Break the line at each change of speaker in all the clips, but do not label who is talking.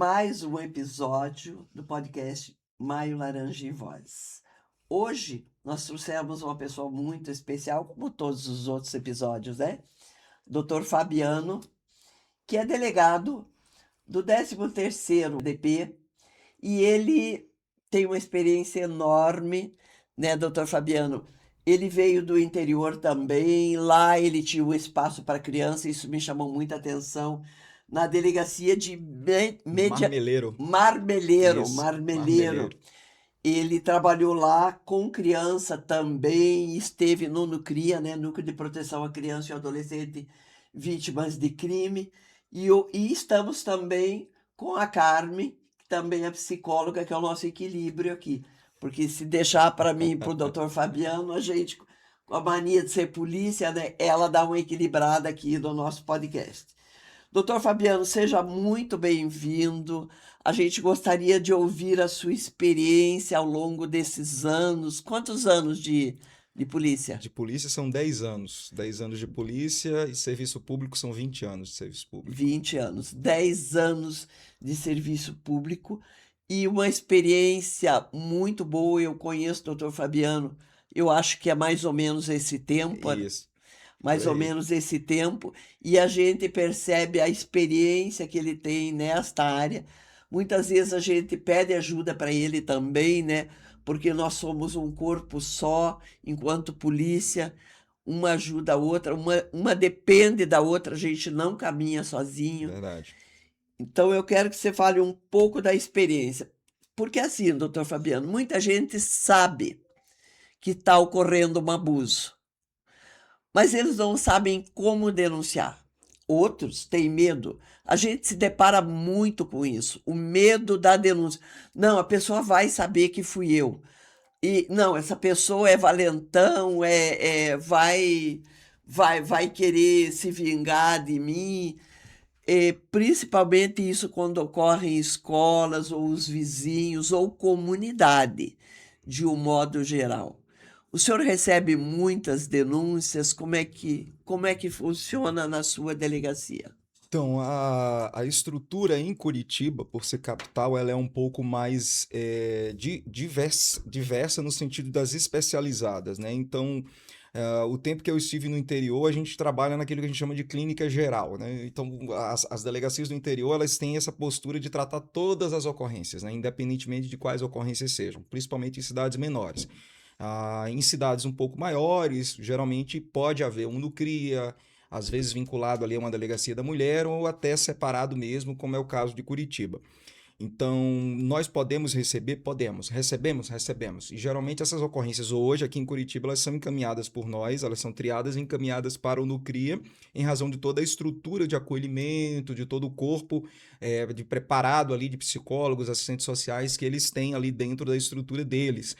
mais um episódio do podcast Maio Laranja em Voz. Hoje nós trouxemos uma pessoa muito especial, como todos os outros episódios, né? Dr. Fabiano, que é delegado do 13º DP, e ele tem uma experiência enorme, né, Dr. Fabiano? Ele veio do interior também, lá ele tinha um espaço para criança, isso me chamou muita atenção, na delegacia de
Marmeleiro.
Marmeleiro,
Isso,
Marmeleiro.
Marmeleiro.
Ele trabalhou lá com criança também, esteve no NUCRIA, né, Núcleo de Proteção à Criança e Adolescente Vítimas de Crime, e estamos também com a Carme, que também é psicóloga, que é o nosso equilíbrio aqui. Porque se deixar para mim e para o doutor Fabiano, a gente, com a mania de ser polícia, né, ela dá uma equilibrada aqui no nosso podcast. Doutor Fabiano, seja muito bem-vindo. A gente gostaria de ouvir a sua experiência ao longo desses anos. Quantos anos de polícia?
De polícia são 10 anos. 10 anos de polícia e serviço público são 20 anos de serviço público.
20 anos. 10 anos de serviço público e uma experiência muito boa. Eu conheço o doutor Fabiano, eu acho que é mais ou menos esse tempo,
Isso, por
mais ou
aí.
menos esse tempo, e a gente percebe a experiência que ele tem nesta área. Muitas vezes a gente pede ajuda para ele também, né? Porque nós somos um corpo só, enquanto polícia, uma ajuda a outra, uma depende da outra, a gente não caminha sozinho.
Verdade.
Então eu quero que você fale um pouco da experiência. Porque assim, doutor Fabiano, muita gente sabe que está ocorrendo um abuso, mas eles não sabem como denunciar. Outros têm medo. A gente se depara muito com isso, o medo da denúncia. Não, a pessoa vai saber que fui eu. E não, essa pessoa é valentão, vai querer se vingar de mim. Principalmente isso quando ocorre em escolas, ou os vizinhos, ou comunidade, de um modo geral. O senhor recebe muitas denúncias? Como é que funciona na sua delegacia?
Então, a estrutura em Curitiba, por ser capital, ela é um pouco mais diversa no sentido das especializadas, né? Então, o tempo que eu estive no interior, a gente trabalha naquilo que a gente chama de clínica geral, né? Então, as delegacias do interior, elas têm essa postura de tratar todas as ocorrências, né? Independentemente de quais ocorrências sejam, principalmente em cidades menores. Em cidades um pouco maiores, geralmente pode haver um NUCRIA, às vezes vinculado ali a uma delegacia da mulher ou até separado mesmo, como é o caso de Curitiba. Então, nós podemos receber? Podemos. Recebemos? Recebemos. E geralmente essas ocorrências hoje aqui em Curitiba, elas são encaminhadas por nós, elas são triadas e encaminhadas para o NUCRIA, em razão de toda a estrutura de acolhimento, de todo o corpo de preparado ali de psicólogos, assistentes sociais que eles têm ali dentro da estrutura deles.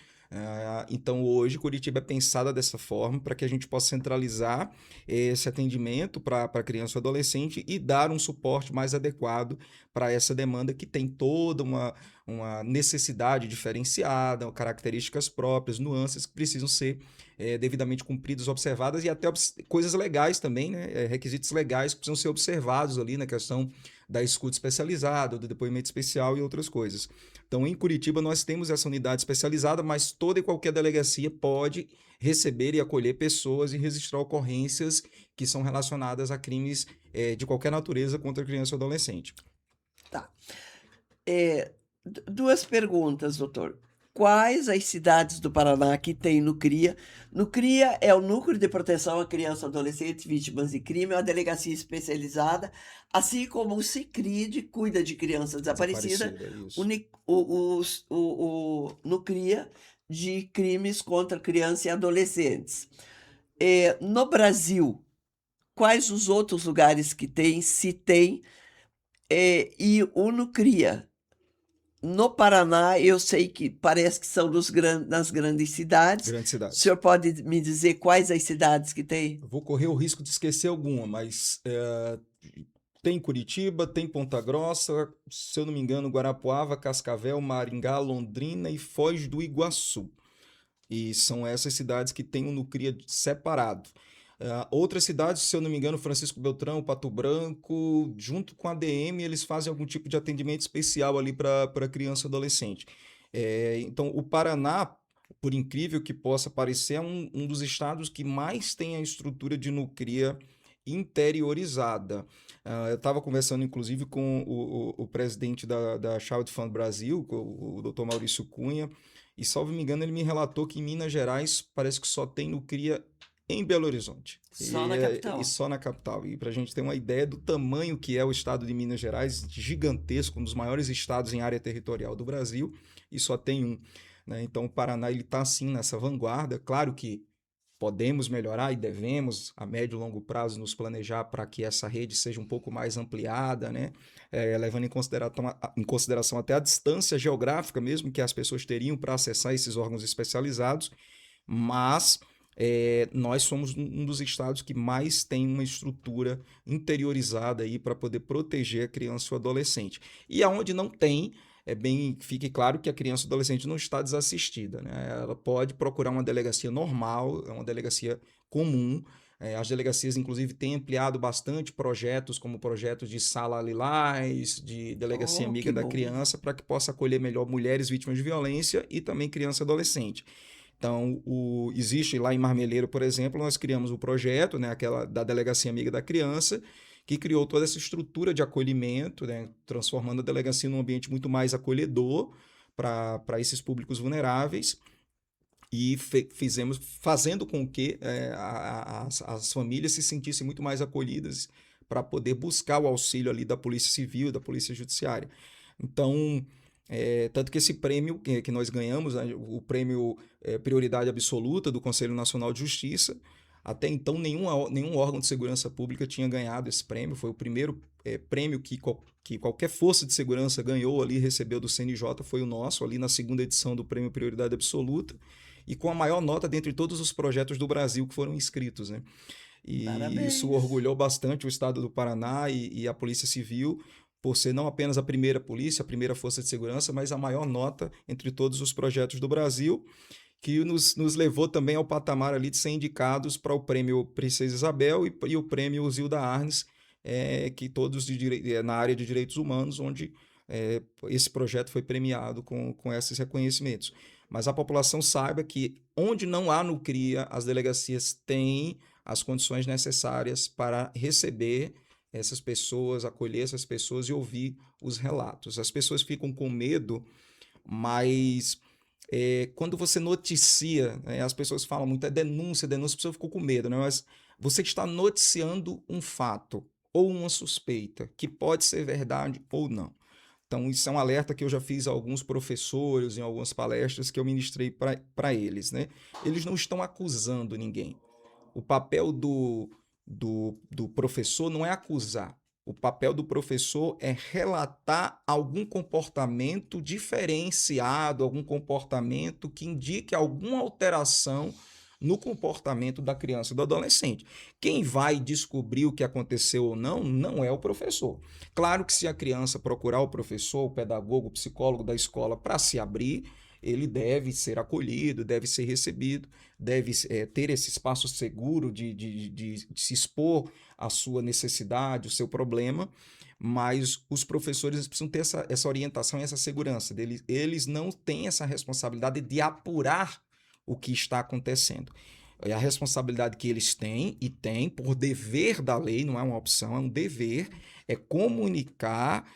Então, hoje, Curitiba é pensada dessa forma para que a gente possa centralizar esse atendimento para criança e adolescente e dar um suporte mais adequado para essa demanda que tem toda uma necessidade diferenciada, características próprias, nuances que precisam ser devidamente cumpridas, observadas e até coisas legais também, né? Requisitos legais que precisam ser observados ali na questão da escuta especializada, do depoimento especial e outras coisas. Então, em Curitiba, nós temos essa unidade especializada, mas toda e qualquer delegacia pode receber e acolher pessoas e registrar ocorrências que são relacionadas a crimes de qualquer natureza contra criança ou adolescente.
Tá. Duas perguntas, doutor. Quais as cidades do Paraná que tem no CRIA? No CRIA é o Núcleo de Proteção à Criança e Adolescente Vítimas de Crime, é uma delegacia especializada, assim como o CICRID cuida de criança desaparecida,
Desaparecida, isso.
no CRIA de crimes contra crianças e adolescentes. No Brasil, quais os outros lugares que tem, se tem, e o NUCRIA? No Paraná, eu sei que parece que são nas grandes cidades.
Grandes
O
cidades.
senhor pode me dizer quais as cidades que tem?
Eu vou correr o risco de esquecer alguma, mas tem Curitiba, tem Ponta Grossa, se eu não me engano, Guarapuava, Cascavel, Maringá, Londrina e Foz do Iguaçu. E são essas cidades que têm um NUCRIA separado. Outras cidades, se eu não me engano, Francisco Beltrão, Pato Branco, junto com a DM, eles fazem algum tipo de atendimento especial ali para criança e adolescente. Então, o Paraná, por incrível que possa parecer, é um dos estados que mais tem a estrutura de Nucria interiorizada. Eu estava conversando, inclusive, com o presidente da Child Fund Brasil, o Dr. Maurício Cunha, e, salvo me engano, ele me relatou que em Minas Gerais parece que só tem Nucria em Belo Horizonte.
Só na
E
capital.
só na capital. E para a gente ter uma ideia do tamanho que é o estado de Minas Gerais, gigantesco, um dos maiores estados em área territorial do Brasil, e só tem um. Né? Então o Paraná ele está assim nessa vanguarda. Claro que podemos melhorar e devemos, a médio e longo prazo, nos planejar para que essa rede seja um pouco mais ampliada, né? Levando em consideração até a distância geográfica mesmo que as pessoas teriam para acessar esses órgãos especializados, mas nós somos um dos estados que mais tem uma estrutura interiorizada aí para poder proteger a criança e o adolescente. E aonde não tem, fique claro que a criança e o adolescente não está desassistida, né? Ela pode procurar uma delegacia normal, uma delegacia comum. As delegacias, inclusive, têm ampliado bastante projetos, como projetos de sala lilás, de delegacia
Oh, que
amiga da
bom.
criança, para que possa acolher melhor mulheres vítimas de violência e também criança e adolescente. Então, existe lá em Marmeleiro, por exemplo, nós criamos o projeto, né, aquela da Delegacia Amiga da Criança, que criou toda essa estrutura de acolhimento, né, transformando a delegacia num ambiente muito mais acolhedor para esses públicos vulneráveis e fizemos fazendo com que as famílias se sentissem muito mais acolhidas para poder buscar o auxílio ali da Polícia Civil, da Polícia Judiciária. Então, tanto que esse prêmio que nós ganhamos, né, o prêmio Prioridade Absoluta do Conselho Nacional de Justiça, até então nenhum órgão de segurança pública tinha ganhado esse prêmio, foi o primeiro prêmio que qualquer força de segurança ganhou ali, recebeu do CNJ, foi o nosso, ali na segunda edição do prêmio Prioridade Absoluta, e com a maior nota dentre todos os projetos do Brasil que foram inscritos, né? E isso
Parabéns.
orgulhou bastante o estado do Paraná e a Polícia Civil, por ser não apenas a primeira polícia, a primeira força de segurança, mas a maior nota entre todos os projetos do Brasil, que nos levou também ao patamar ali de ser indicados para o prêmio Princesa Isabel e o prêmio Zilda Arnes, que todos na área de direitos humanos, onde esse projeto foi premiado com esses reconhecimentos. Mas a população saiba que onde não há NUCRIA, as delegacias têm as condições necessárias para receber essas pessoas, acolher essas pessoas e ouvir os relatos. As pessoas ficam com medo, mas quando você noticia, né, as pessoas falam muito, denúncia, denúncia, a pessoa ficou com medo, né? Mas você está noticiando um fato ou uma suspeita que pode ser verdade ou não. Então, isso é um alerta que eu já fiz a alguns professores em algumas palestras que eu ministrei para eles, né? Eles não estão acusando ninguém. O papel do professor não é acusar. O papel do professor é relatar algum comportamento diferenciado, algum comportamento que indique alguma alteração no comportamento da criança e do adolescente. Quem vai descobrir o que aconteceu ou não, não é o professor. Claro que se a criança procurar o professor, o pedagogo, o psicólogo da escola para se abrir, ele deve ser acolhido, deve ser recebido, deve ter esse espaço seguro de se expor à sua necessidade, o seu problema, mas os professores precisam ter essa orientação e essa segurança. Eles não têm essa responsabilidade de apurar o que está acontecendo. É a responsabilidade que eles têm, e têm por dever da lei, não é uma opção, é um dever, é comunicar,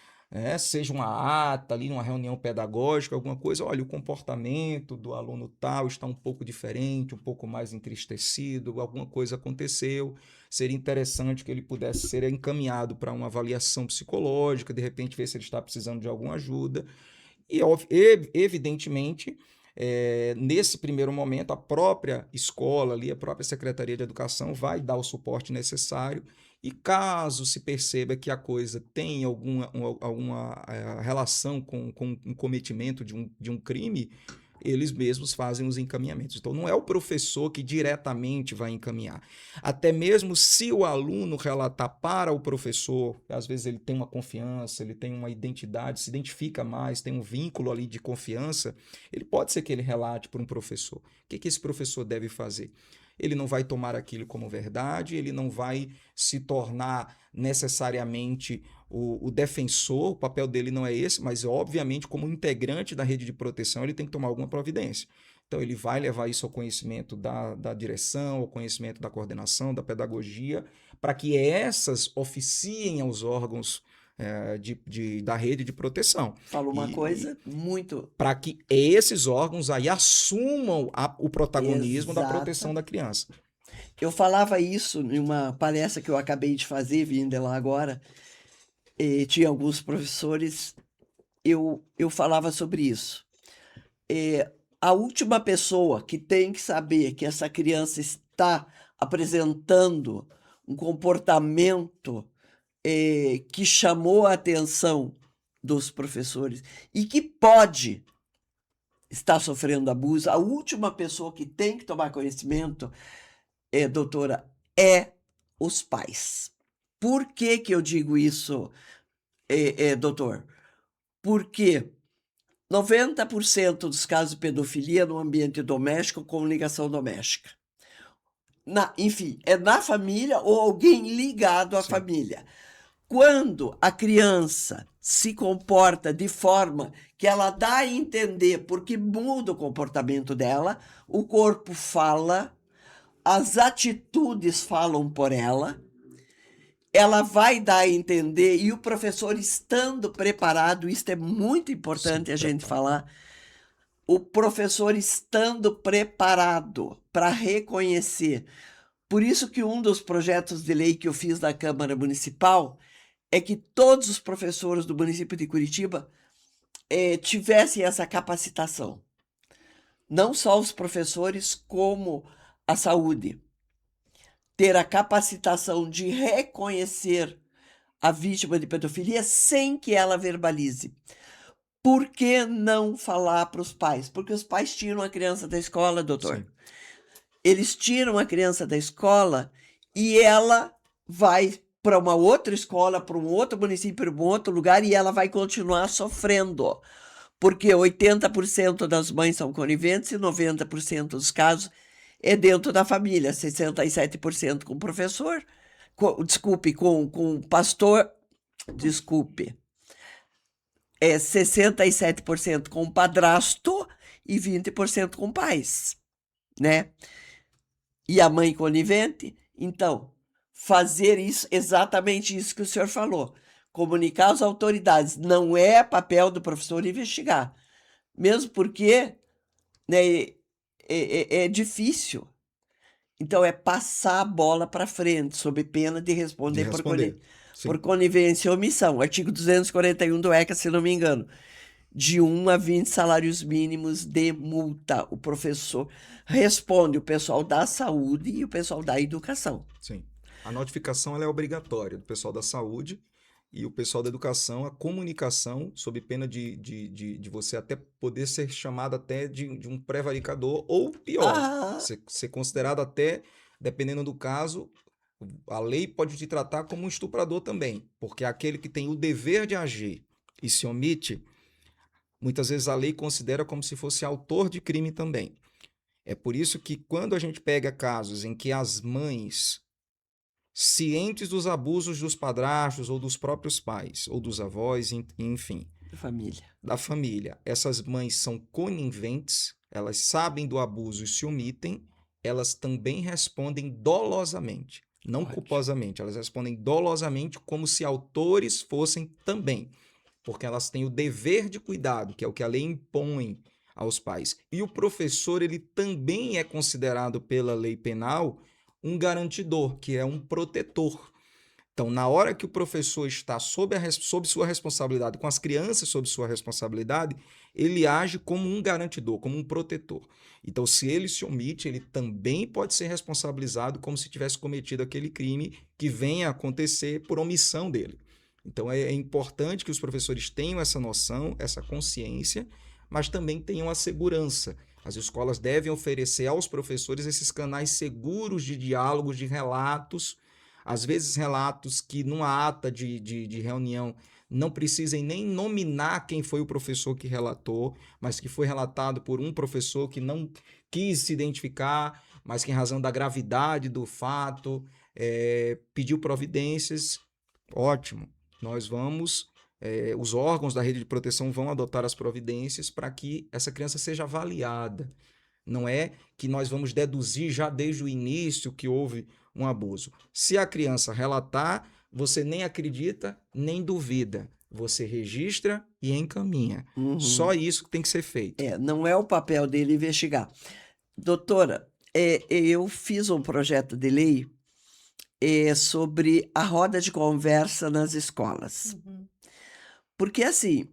seja uma ata ali, numa reunião pedagógica, alguma coisa, olha, o comportamento do aluno tal está um pouco diferente, um pouco mais entristecido, alguma coisa aconteceu, seria interessante que ele pudesse ser encaminhado para uma avaliação psicológica, de repente ver se ele está precisando de alguma ajuda, e evidentemente, nesse primeiro momento, a própria escola, ali, a própria Secretaria de Educação vai dar o suporte necessário e caso se perceba que a coisa tem alguma relação com o cometimento de um crime, eles mesmos fazem os encaminhamentos. Então, não é o professor que diretamente vai encaminhar. Até mesmo se o aluno relatar para o professor, às vezes ele tem uma confiança, ele tem uma identidade, se identifica mais, tem um vínculo ali de confiança, ele pode ser que ele relate para um professor. O que esse professor deve fazer? ele não vai tomar aquilo como verdade, ele não vai se tornar necessariamente o defensor, o papel dele não é esse, mas obviamente como integrante da rede de proteção ele tem que tomar alguma providência. Então ele vai levar isso ao conhecimento da direção, ao conhecimento da coordenação, da pedagogia, para que essas oficiem aos órgãos da rede de proteção.
Falou uma coisa muito
Para que esses órgãos aí assumam o protagonismo da proteção
exata.
da criança.
Eu falava isso em uma palestra que eu acabei de fazer, vindo de lá agora, e tinha alguns professores, eu falava sobre isso. A última pessoa que tem que saber que essa criança está apresentando um comportamento que chamou a atenção dos professores e que pode estar sofrendo abuso, a última pessoa que tem que tomar conhecimento, doutora, é os pais. Por que que eu digo isso, doutor? Porque 90% dos casos de pedofilia no ambiente doméstico, comunicação doméstica. Enfim, é na família ou alguém ligado à
Sim.
família. Quando a criança se comporta de forma que ela dá a entender, porque muda o comportamento dela, o corpo fala, as atitudes falam por ela vai dar a entender, e o professor estando preparado, isso é muito importante
Sim,
a gente
preparo.
falar, o professor estando preparado para reconhecer. Por isso que um dos projetos de lei que eu fiz na Câmara Municipal é que todos os professores do município de Curitiba tivessem essa capacitação. Não só os professores, como a saúde. Ter a capacitação de reconhecer a vítima de pedofilia sem que ela verbalize. Por que não falar para os pais? Porque os pais tiram a criança da escola, doutor.
Sim.
Eles tiram a criança da escola e ela vai para uma outra escola, para um outro município, para um outro lugar, e ela vai continuar sofrendo. Porque 80% das mães são coniventes e 90% dos casos é dentro da família. 67% com o professor, com o pastor, desculpe. 67% com o padrasto e 20% com pais, né? E a mãe conivente. Então, fazer isso, exatamente isso que o senhor falou. Comunicar às autoridades. Não é papel do professor investigar. Mesmo porque, né, é difícil. Então, é passar a bola para frente, sob pena de
De
responder
responder.
por
Sim.
conivência e omissão. Artigo 241 do ECA, se não me engano. De 1 a 20 salários mínimos de multa. O professor responde, o pessoal da saúde e o pessoal da educação.
Sim. A notificação ela é obrigatória do pessoal da saúde e o pessoal da educação, a comunicação, sob pena de você até poder ser chamado até de um prevaricador, ou pior,
Ah,
ser considerado até, dependendo do caso, a lei pode te tratar como um estuprador também, porque aquele que tem o dever de agir e se omite, muitas vezes a lei considera como se fosse autor de crime também. É por isso que quando a gente pega casos em que as mães, cientes dos abusos dos padrastos ou dos próprios pais, ou dos avós, enfim,
família.
da família, essas mães são coniventes, elas sabem do abuso e se omitem, elas também respondem dolosamente, não
Ótimo.
culposamente, elas respondem dolosamente como se autores fossem também, porque elas têm o dever de cuidado, que é o que a lei impõe aos pais. E o professor, ele também é considerado pela lei penal um garantidor, que é um protetor. Então, na hora que o professor está sob sua responsabilidade, com as crianças sob sua responsabilidade, ele age como um garantidor, como um protetor. Então, se ele se omite, ele também pode ser responsabilizado como se tivesse cometido aquele crime que venha a acontecer por omissão dele. Então, é importante que os professores tenham essa noção, essa consciência, mas também tenham a segurança. As escolas devem oferecer aos professores esses canais seguros de diálogos, de relatos, às vezes relatos que numa ata de reunião não precisem nem nominar quem foi o professor que relatou, mas que foi relatado por um professor que não quis se identificar, mas que em razão da gravidade do fato, pediu providências, ótimo. Nós vamos, os órgãos da rede de proteção vão adotar as providências para que essa criança seja avaliada. Não é que nós vamos deduzir já desde o início que houve um abuso. Se a criança relatar, você nem acredita, nem duvida. Você registra e encaminha. Só isso que tem que ser feito.
Não é o papel dele investigar. Doutora, eu fiz um projeto de lei sobre a roda de conversa nas escolas. Porque, assim,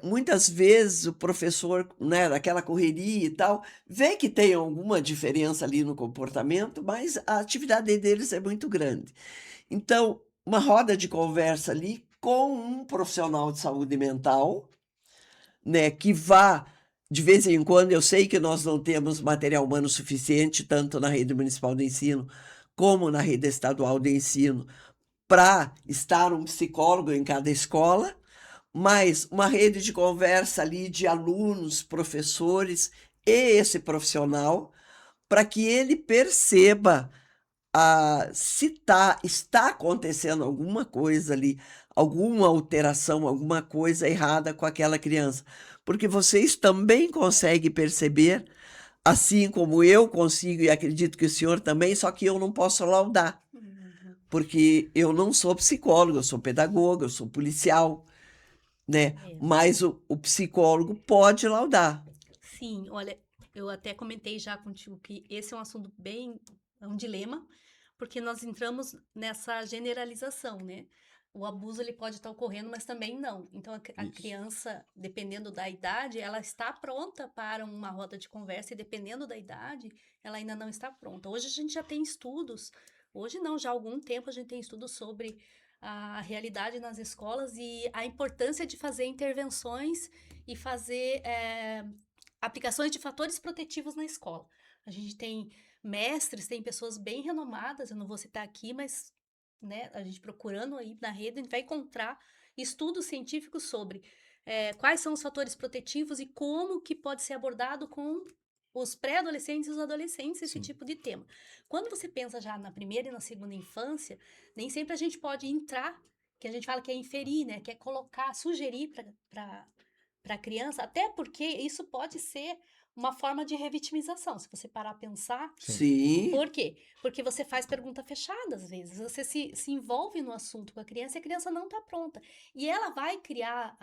muitas vezes o professor, né, daquela correria e tal, vê que tem alguma diferença ali no comportamento, mas a atividade deles é muito grande. Então, uma roda de conversa ali com um profissional de saúde mental, né, que vá, de vez em quando, eu sei que nós não temos material humano suficiente, tanto na rede municipal de ensino como na rede estadual de ensino, para estar um psicólogo em cada escola, mas uma rede de conversa ali de alunos, professores e esse profissional, para que ele perceba se está acontecendo alguma coisa ali, alguma alteração, alguma coisa errada com aquela criança. Porque vocês também conseguem perceber, assim como eu consigo e acredito que o senhor também, só que eu não posso laudar. Porque eu não sou psicólogo, eu sou pedagoga, eu sou policial, né? Mas o psicólogo pode laudar.
Sim, olha, eu até comentei já contigo que esse é um assunto é um dilema, porque nós entramos nessa generalização, né? O abuso ele pode estar ocorrendo, mas também não. Então a criança, dependendo da idade, ela está pronta para uma roda de conversa e dependendo da idade, ela ainda não está pronta. Hoje a gente já tem estudos, hoje não, já há algum tempo a gente tem estudos sobre a realidade nas escolas e a importância de fazer intervenções e fazer aplicações de fatores protetivos na escola. A gente tem mestres, tem pessoas bem renomadas, eu não vou citar aqui, mas né, a gente procurando aí na rede, a gente vai encontrar estudos científicos sobre quais são os fatores protetivos e como que pode ser abordado com os pré-adolescentes e os adolescentes esse tipo de tema. Quando você pensa já na primeira e na segunda infância, nem sempre a gente pode entrar, que a gente fala que é inferir, né, que é colocar, sugerir para a criança, até porque isso pode ser uma forma de revitimização, se você parar a pensar.
Sim.
Por quê? Porque você faz pergunta fechada às vezes, você se envolve no assunto com a criança e a criança não está pronta. E ela vai criar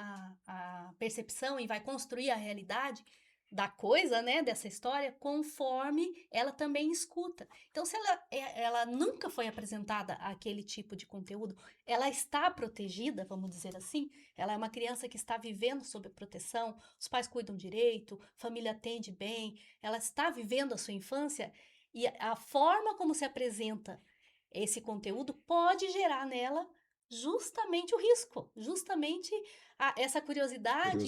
a percepção e vai construir a realidade da coisa, né, dessa história, conforme ela também escuta. Então, se ela nunca foi apresentada àquele tipo de conteúdo, ela está protegida, vamos dizer assim, ela é uma criança que está vivendo sob proteção, os pais cuidam direito, família atende bem, ela está vivendo a sua infância e a forma como se apresenta esse conteúdo pode gerar nela justamente o risco, justamente essa curiosidade.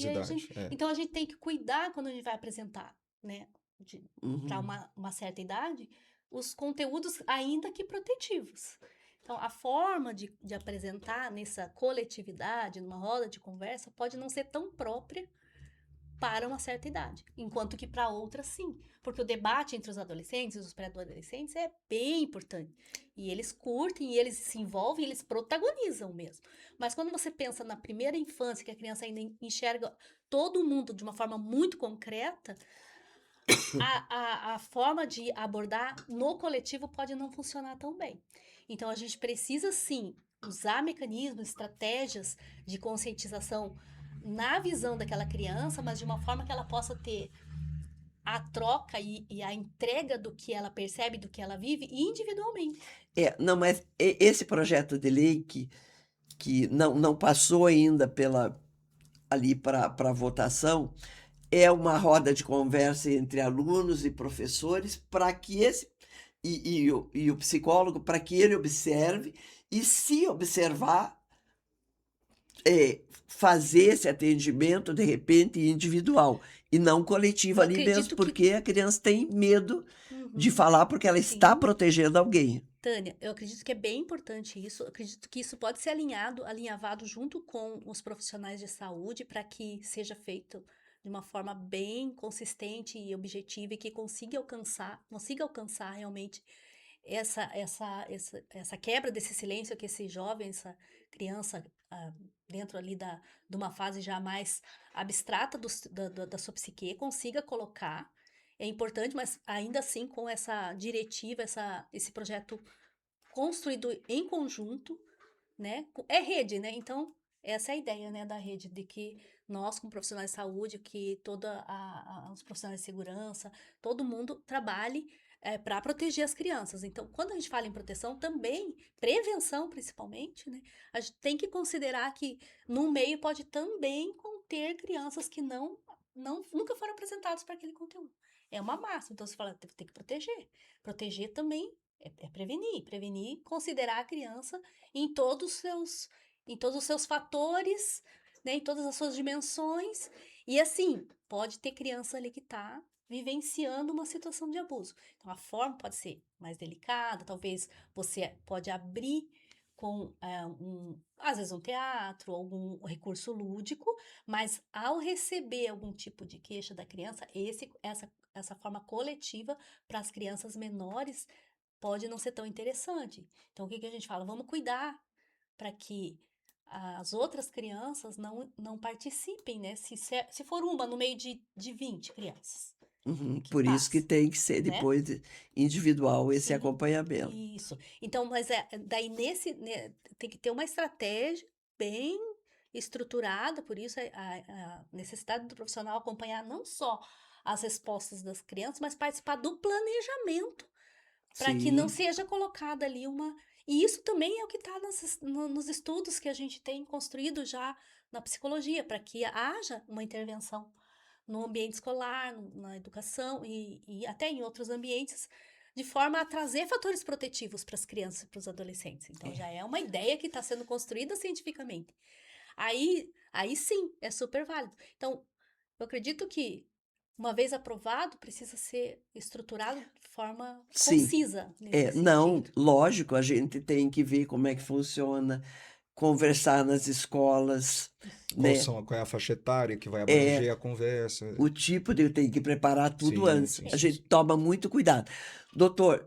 Então a gente tem que cuidar quando a gente vai apresentar, né, para uma certa idade, os conteúdos ainda que protetivos. Então, a forma de apresentar nessa coletividade, numa roda de conversa, pode não ser tão própria para uma certa idade, enquanto que para outras sim, porque o debate entre os adolescentes e os pré-adolescentes é bem importante, e eles curtem, e eles se envolvem, e eles protagonizam mesmo. Mas quando você pensa na primeira infância, que a criança ainda enxerga todo mundo de uma forma muito concreta, a forma de abordar no coletivo pode não funcionar tão bem. Então, a gente precisa, sim, usar mecanismos, estratégias de conscientização na visão daquela criança, mas de uma forma que ela possa ter a troca e a entrega do que ela percebe, do que ela vive individualmente.
Não, mas esse projeto de lei que não passou ainda ali para votação, é uma roda de conversa entre alunos e professores para que e o psicólogo, para que ele observe e, se observar, fazer esse atendimento, de repente, individual e não coletivo ali mesmo, porque a criança tem medo de falar porque ela está protegendo alguém.
Tânia, eu acredito que é bem importante isso, eu acredito que isso pode ser alinhavado junto com os profissionais de saúde para que seja feito de uma forma bem consistente e objetiva e que consiga alcançar realmente essa quebra desse silêncio que esse jovem, essa criança, dentro ali de uma fase já mais abstrata da sua psique, consiga colocar. É importante, mas ainda assim com essa diretiva, esse projeto construído em conjunto, né? É rede, né? Então, essa é a ideia, né, da rede, de que nós, como profissionais de saúde, que os profissionais de segurança, todo mundo trabalhe para proteger as crianças. Então, quando a gente fala em proteção, também, prevenção principalmente, né? A gente tem que considerar que no meio pode também conter crianças que nunca foram apresentadas para aquele conteúdo. É uma massa, então você fala, tem que proteger. Proteger também é prevenir, considerar a criança em todos os seus fatores, né, em todas as suas dimensões. E assim, pode ter criança ali que está vivenciando uma situação de abuso. Então, a forma pode ser mais delicada, talvez você pode abrir com, às vezes, um teatro, algum recurso lúdico, mas ao receber algum tipo de queixa da criança, essa forma coletiva para as crianças menores pode não ser tão interessante. Então, o que a gente fala? Vamos cuidar para que as outras crianças não participem, né? Se for uma no meio de 20 crianças,
Uhum.
que
Por isso que
passa,
tem que ser
né?
depois individual esse
Sim,
acompanhamento.
isso. Então, mas daí tem que ter uma estratégia bem estruturada, por isso a necessidade do profissional acompanhar não só as respostas das crianças, mas participar do planejamento para que não
Sim,
seja colocada ali uma. E isso também é o que está nos estudos que a gente tem construído já na psicologia, para que haja uma intervenção no ambiente escolar, na educação e até em outros ambientes, de forma a trazer fatores protetivos para as crianças e para os adolescentes. Então, já é uma ideia que está sendo construída cientificamente. Aí sim, é super válido. Então, eu acredito que, uma vez aprovado, precisa ser estruturado de forma
sim.
concisa nesse
Não,
sentido.
lógico, a gente tem que ver como é que funciona, conversar nas escolas, né?
Qual é a faixa etária que vai
É,
abranger a conversa?
o tipo de tem que preparar tudo
Sim,
antes.
sim,
A
sim,
gente
sim.
toma muito cuidado. Doutor,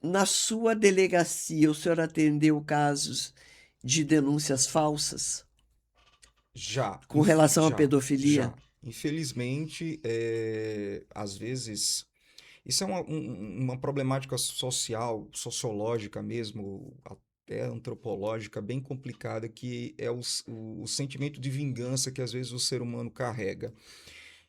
na sua delegacia, o senhor atendeu casos de denúncias falsas com relação à
Já,
pedofilia?
já. Infelizmente, às vezes, isso é uma problemática social, sociológica mesmo, até antropológica, bem complicada, que é o sentimento de vingança que às vezes o ser humano carrega.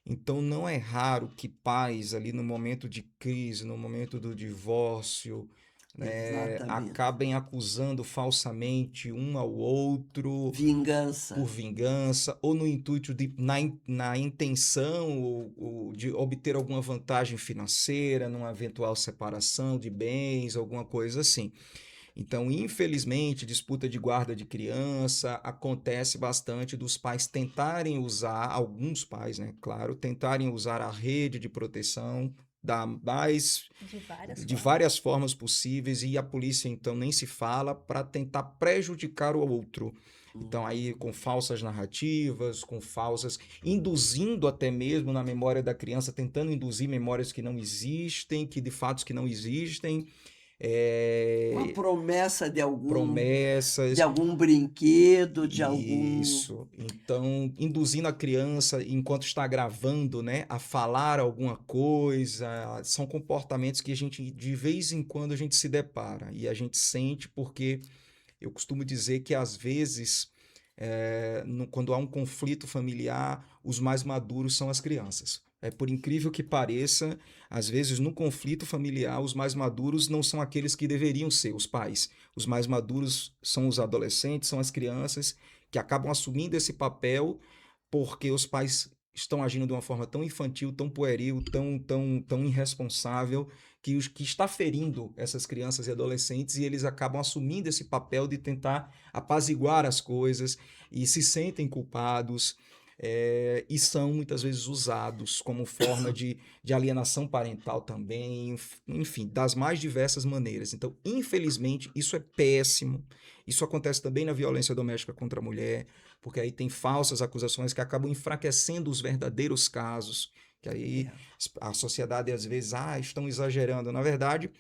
Então, não é raro que pais, ali no momento de crise, no momento do divórcio, né,
Exatamente.
acabem acusando falsamente um ao outro por
Vingança.
vingança ou no intuito na intenção de obter alguma vantagem financeira, numa eventual separação de bens, alguma coisa assim. Então, infelizmente, disputa de guarda de criança acontece bastante dos pais tentarem usar, alguns pais, né, claro, tentarem usar a rede de proteção
De várias
de
formas.
várias formas possíveis e a polícia então nem se fala para tentar prejudicar o outro. Então aí com falsas narrativas, com falsas, induzindo até mesmo na memória da criança, tentando induzir memórias que não existem, que de fatos que não existem,
Uma
é,
promessa de
promessas.
algum brinquedo, de algum.
Isso. Então, induzindo a criança, enquanto está gravando, né, a falar alguma coisa, são comportamentos que a gente, de vez em quando, a gente se depara e a gente sente porque eu costumo dizer que às vezes, quando há um conflito familiar, os mais maduros são as crianças. Por incrível que pareça, às vezes no conflito familiar, os mais maduros não são aqueles que deveriam ser os pais. Os mais maduros são os adolescentes, são as crianças que acabam assumindo esse papel porque os pais estão agindo de uma forma tão infantil, tão pueril, tão irresponsável, que está ferindo essas crianças e adolescentes e eles acabam assumindo esse papel de tentar apaziguar as coisas e se sentem culpados. e são muitas vezes usados como forma de alienação parental também, enfim, das mais diversas maneiras. Então, infelizmente, isso é péssimo. Isso acontece também na violência doméstica contra a mulher, porque aí tem falsas acusações que acabam enfraquecendo os verdadeiros casos, que aí
É.
a sociedade às vezes, estão exagerando. Na verdade,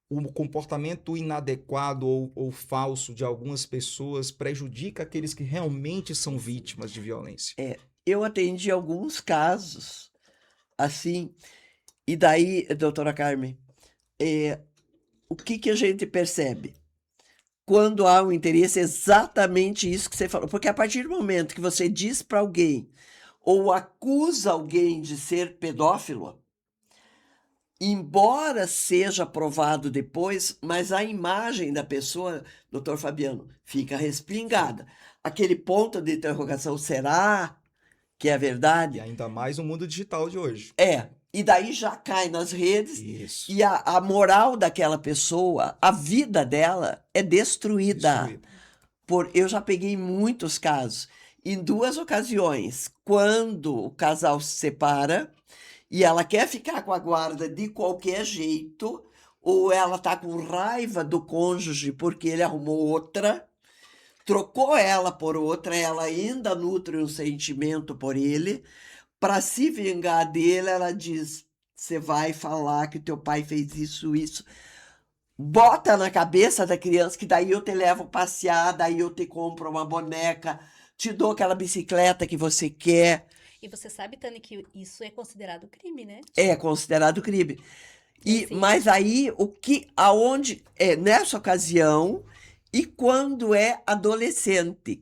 o comportamento inadequado ou falso de algumas pessoas prejudica aqueles que realmente são vítimas de violência.
Eu atendi alguns casos assim, e daí, doutora Carmen, o que que a gente percebe? Quando há um interesse, é exatamente isso que você falou. Porque a partir do momento que você diz para alguém ou acusa alguém de ser pedófilo, embora seja provado depois, mas a imagem da pessoa, doutor Fabiano, fica respingada. Aquele ponto de interrogação, será que é
E
verdade?
ainda mais no mundo digital de hoje.
E daí já cai nas redes
Isso.
e a moral daquela pessoa, a vida dela é destruída.
Destruído.
Eu já peguei muitos casos. Em 2 ocasiões, quando o casal se separa e ela quer ficar com a guarda de qualquer jeito, ou ela tá com raiva do cônjuge porque ele arrumou outra, trocou ela por outra, ela ainda nutre um sentimento por ele. Para se vingar dele, ela diz: você vai falar que teu pai fez isso, isso. Bota na cabeça da criança que daí eu te levo passear, daí eu te compro uma boneca, te dou aquela bicicleta que você quer.
E você sabe, Tânia, que isso é considerado crime, né?
É considerado crime.
Esse-
Mas aí aonde é nessa ocasião e quando é adolescente,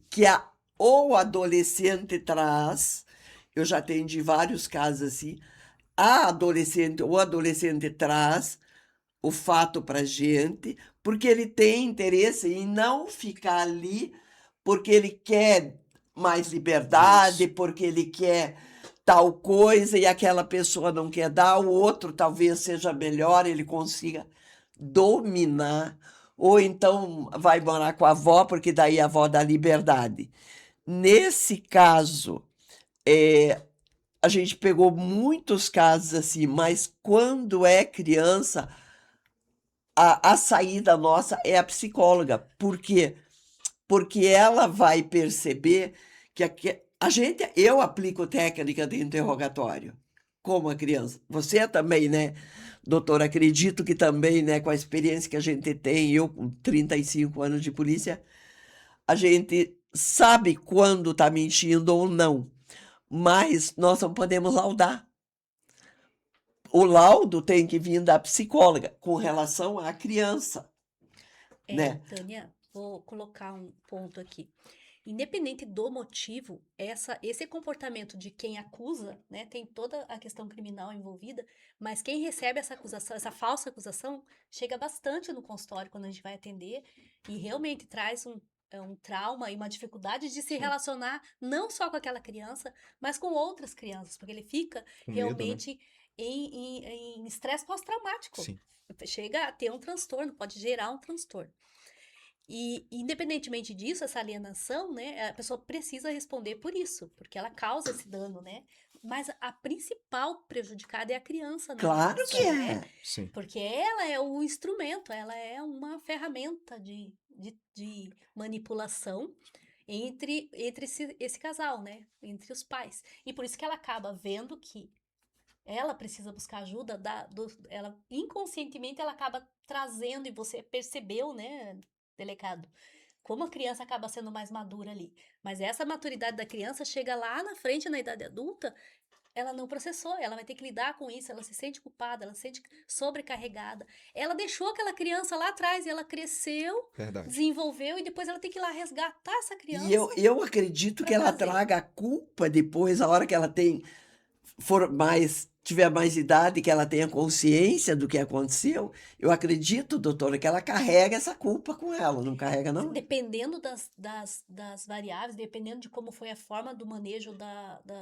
ou adolescente traz, eu já atendi vários casos assim, a adolescente ou adolescente traz o fato para gente, porque ele tem interesse em não ficar ali, porque ele quer mais liberdade,
Isso.
porque ele quer tal coisa e aquela pessoa não quer dar, o outro talvez seja melhor, ele consiga dominar, ou então vai morar com a avó, porque daí a avó dá liberdade. Nesse caso, a gente pegou muitos casos assim, mas quando é criança, a saída nossa é a psicóloga. Por quê? Porque ela vai perceber que eu aplico técnica de interrogatório como a criança. Você também, né, doutor? Acredito que também, né, com a experiência que a gente tem, eu com 35 anos de polícia, a gente sabe quando está mentindo ou não, mas nós não podemos laudar. O laudo tem que vir da psicóloga com relação à criança, né?
Tânia, vou colocar um ponto aqui. Independente do motivo, esse comportamento de quem acusa, né, tem toda a questão criminal envolvida, mas quem recebe essa acusação, essa falsa acusação, chega bastante no consultório quando a gente vai atender e realmente traz um trauma e uma dificuldade de se
Sim.
relacionar não só com aquela criança, mas com outras crianças, porque ele fica
Com medo, né?
realmente em estresse pós-traumático.
Sim.
Chega a ter um transtorno, pode gerar um transtorno. E, independentemente disso, essa alienação, né, a pessoa precisa responder por isso, porque ela causa esse dano, né? Mas a principal prejudicada é a criança na
Claro que
relação, né?
é.
Sim.
Porque ela é o instrumento, ela é uma ferramenta de manipulação entre esse casal, né? Entre os pais. E por isso que ela acaba vendo que ela precisa buscar ajuda, ela inconscientemente ela acaba trazendo, e você percebeu, né, delegado, como a criança acaba sendo mais madura ali. Mas essa maturidade da criança chega lá na frente, na idade adulta, ela não processou, ela vai ter que lidar com isso, ela se sente culpada, ela se sente sobrecarregada. Ela deixou aquela criança lá atrás e ela cresceu,
Verdade.
desenvolveu e depois ela tem que ir lá resgatar essa
E
criança.
eu acredito que
pra
ela
trazer.
traga a culpa depois, a hora que ela tiver mais idade, que ela tenha consciência do que aconteceu. Eu acredito, doutora, que ela carrega essa culpa com ela, não carrega, não?
Dependendo das variáveis, dependendo de como foi a forma do manejo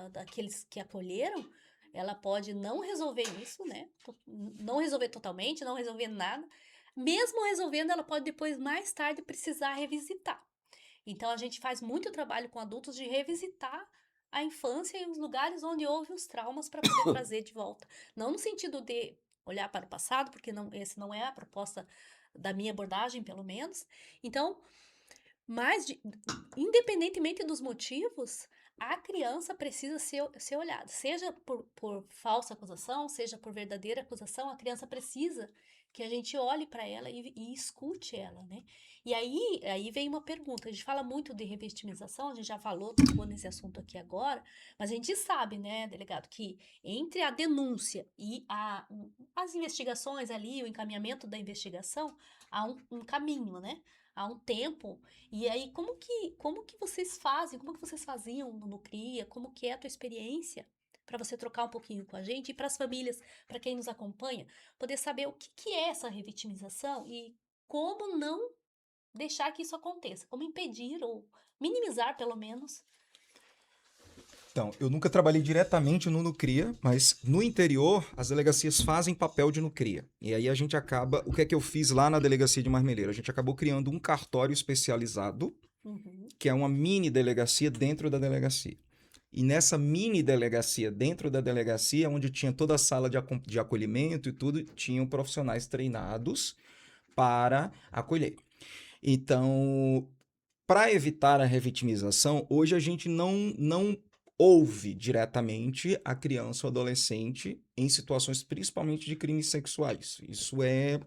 daqueles que acolheram, ela pode não resolver isso, né? Não resolver totalmente, não resolver nada. Mesmo resolvendo, ela pode depois, mais tarde, precisar revisitar. Então, a gente faz muito trabalho com adultos de revisitar a infância e os lugares onde houve os traumas para poder trazer de volta. Não no sentido de olhar para o passado, porque não, esse não é a proposta da minha abordagem, pelo menos. Então, mas, independentemente dos motivos, a criança precisa ser olhada. Seja por falsa acusação, seja por verdadeira acusação, a criança precisa que a gente olhe para ela e escute ela, né? E aí vem uma pergunta. A gente fala muito de revitimização, a gente já tocou nesse assunto aqui agora, mas a gente sabe, né, delegado, que entre a denúncia e as investigações ali, o encaminhamento da investigação, há um caminho, né? Há um tempo. E aí, como que vocês fazem? Como que vocês faziam no CRIA? Como que é a tua experiência? Para você trocar um pouquinho com a gente e para as famílias, para quem nos acompanha, poder saber o que é essa revitimização e como não deixar que isso aconteça, como impedir ou minimizar, pelo menos.
Então, eu nunca trabalhei diretamente no Nucria, mas no interior as delegacias fazem papel de Nucria. E aí a gente acaba, o que é que eu fiz lá na delegacia de Marmeleiro? A gente acabou criando um cartório especializado, que é uma mini delegacia dentro da delegacia. E nessa mini delegacia, dentro da delegacia, onde tinha toda a sala de acolhimento e tudo, tinham profissionais treinados para acolher. Então, para evitar a revitimização, hoje a gente não ouve diretamente a criança ou adolescente em situações principalmente de crimes sexuais. Isso é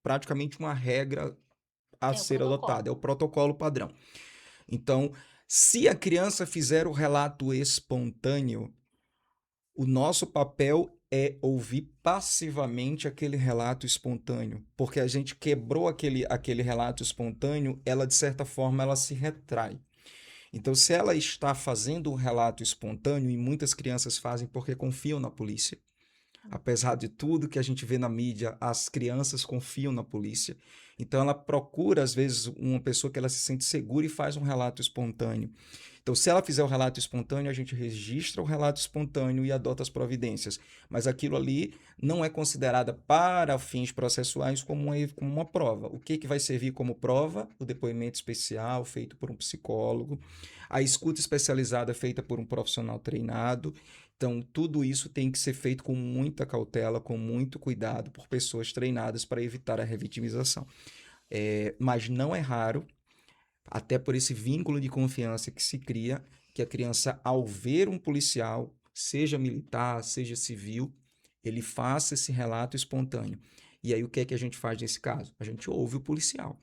praticamente uma regra a
É o
ser adotada, é
protocolo.
o protocolo padrão. Então, se a criança fizer o relato espontâneo, o nosso papel é ouvir passivamente aquele relato espontâneo, porque a gente quebrou aquele relato espontâneo, ela de certa forma ela se retrai. Então, se ela está fazendo um relato espontâneo, e muitas crianças fazem porque confiam na polícia, apesar de tudo que a gente vê na mídia, as crianças confiam na polícia. Então, ela procura, às vezes, uma pessoa que ela se sente segura e faz um relato espontâneo. Então, se ela fizer o relato espontâneo, a gente registra o relato espontâneo e adota as providências. Mas aquilo ali não é considerado para fins processuais como uma prova. O que vai servir como prova? O depoimento especial feito por um psicólogo, a escuta especializada feita por um profissional treinado. Então, tudo isso tem que ser feito com muita cautela, com muito cuidado, por pessoas treinadas para evitar a revitimização. Mas não é raro, até por esse vínculo de confiança que se cria, que a criança, ao ver um policial, seja militar, seja civil, ele faça esse relato espontâneo. E aí, o que é que a gente faz nesse caso? A gente ouve o policial.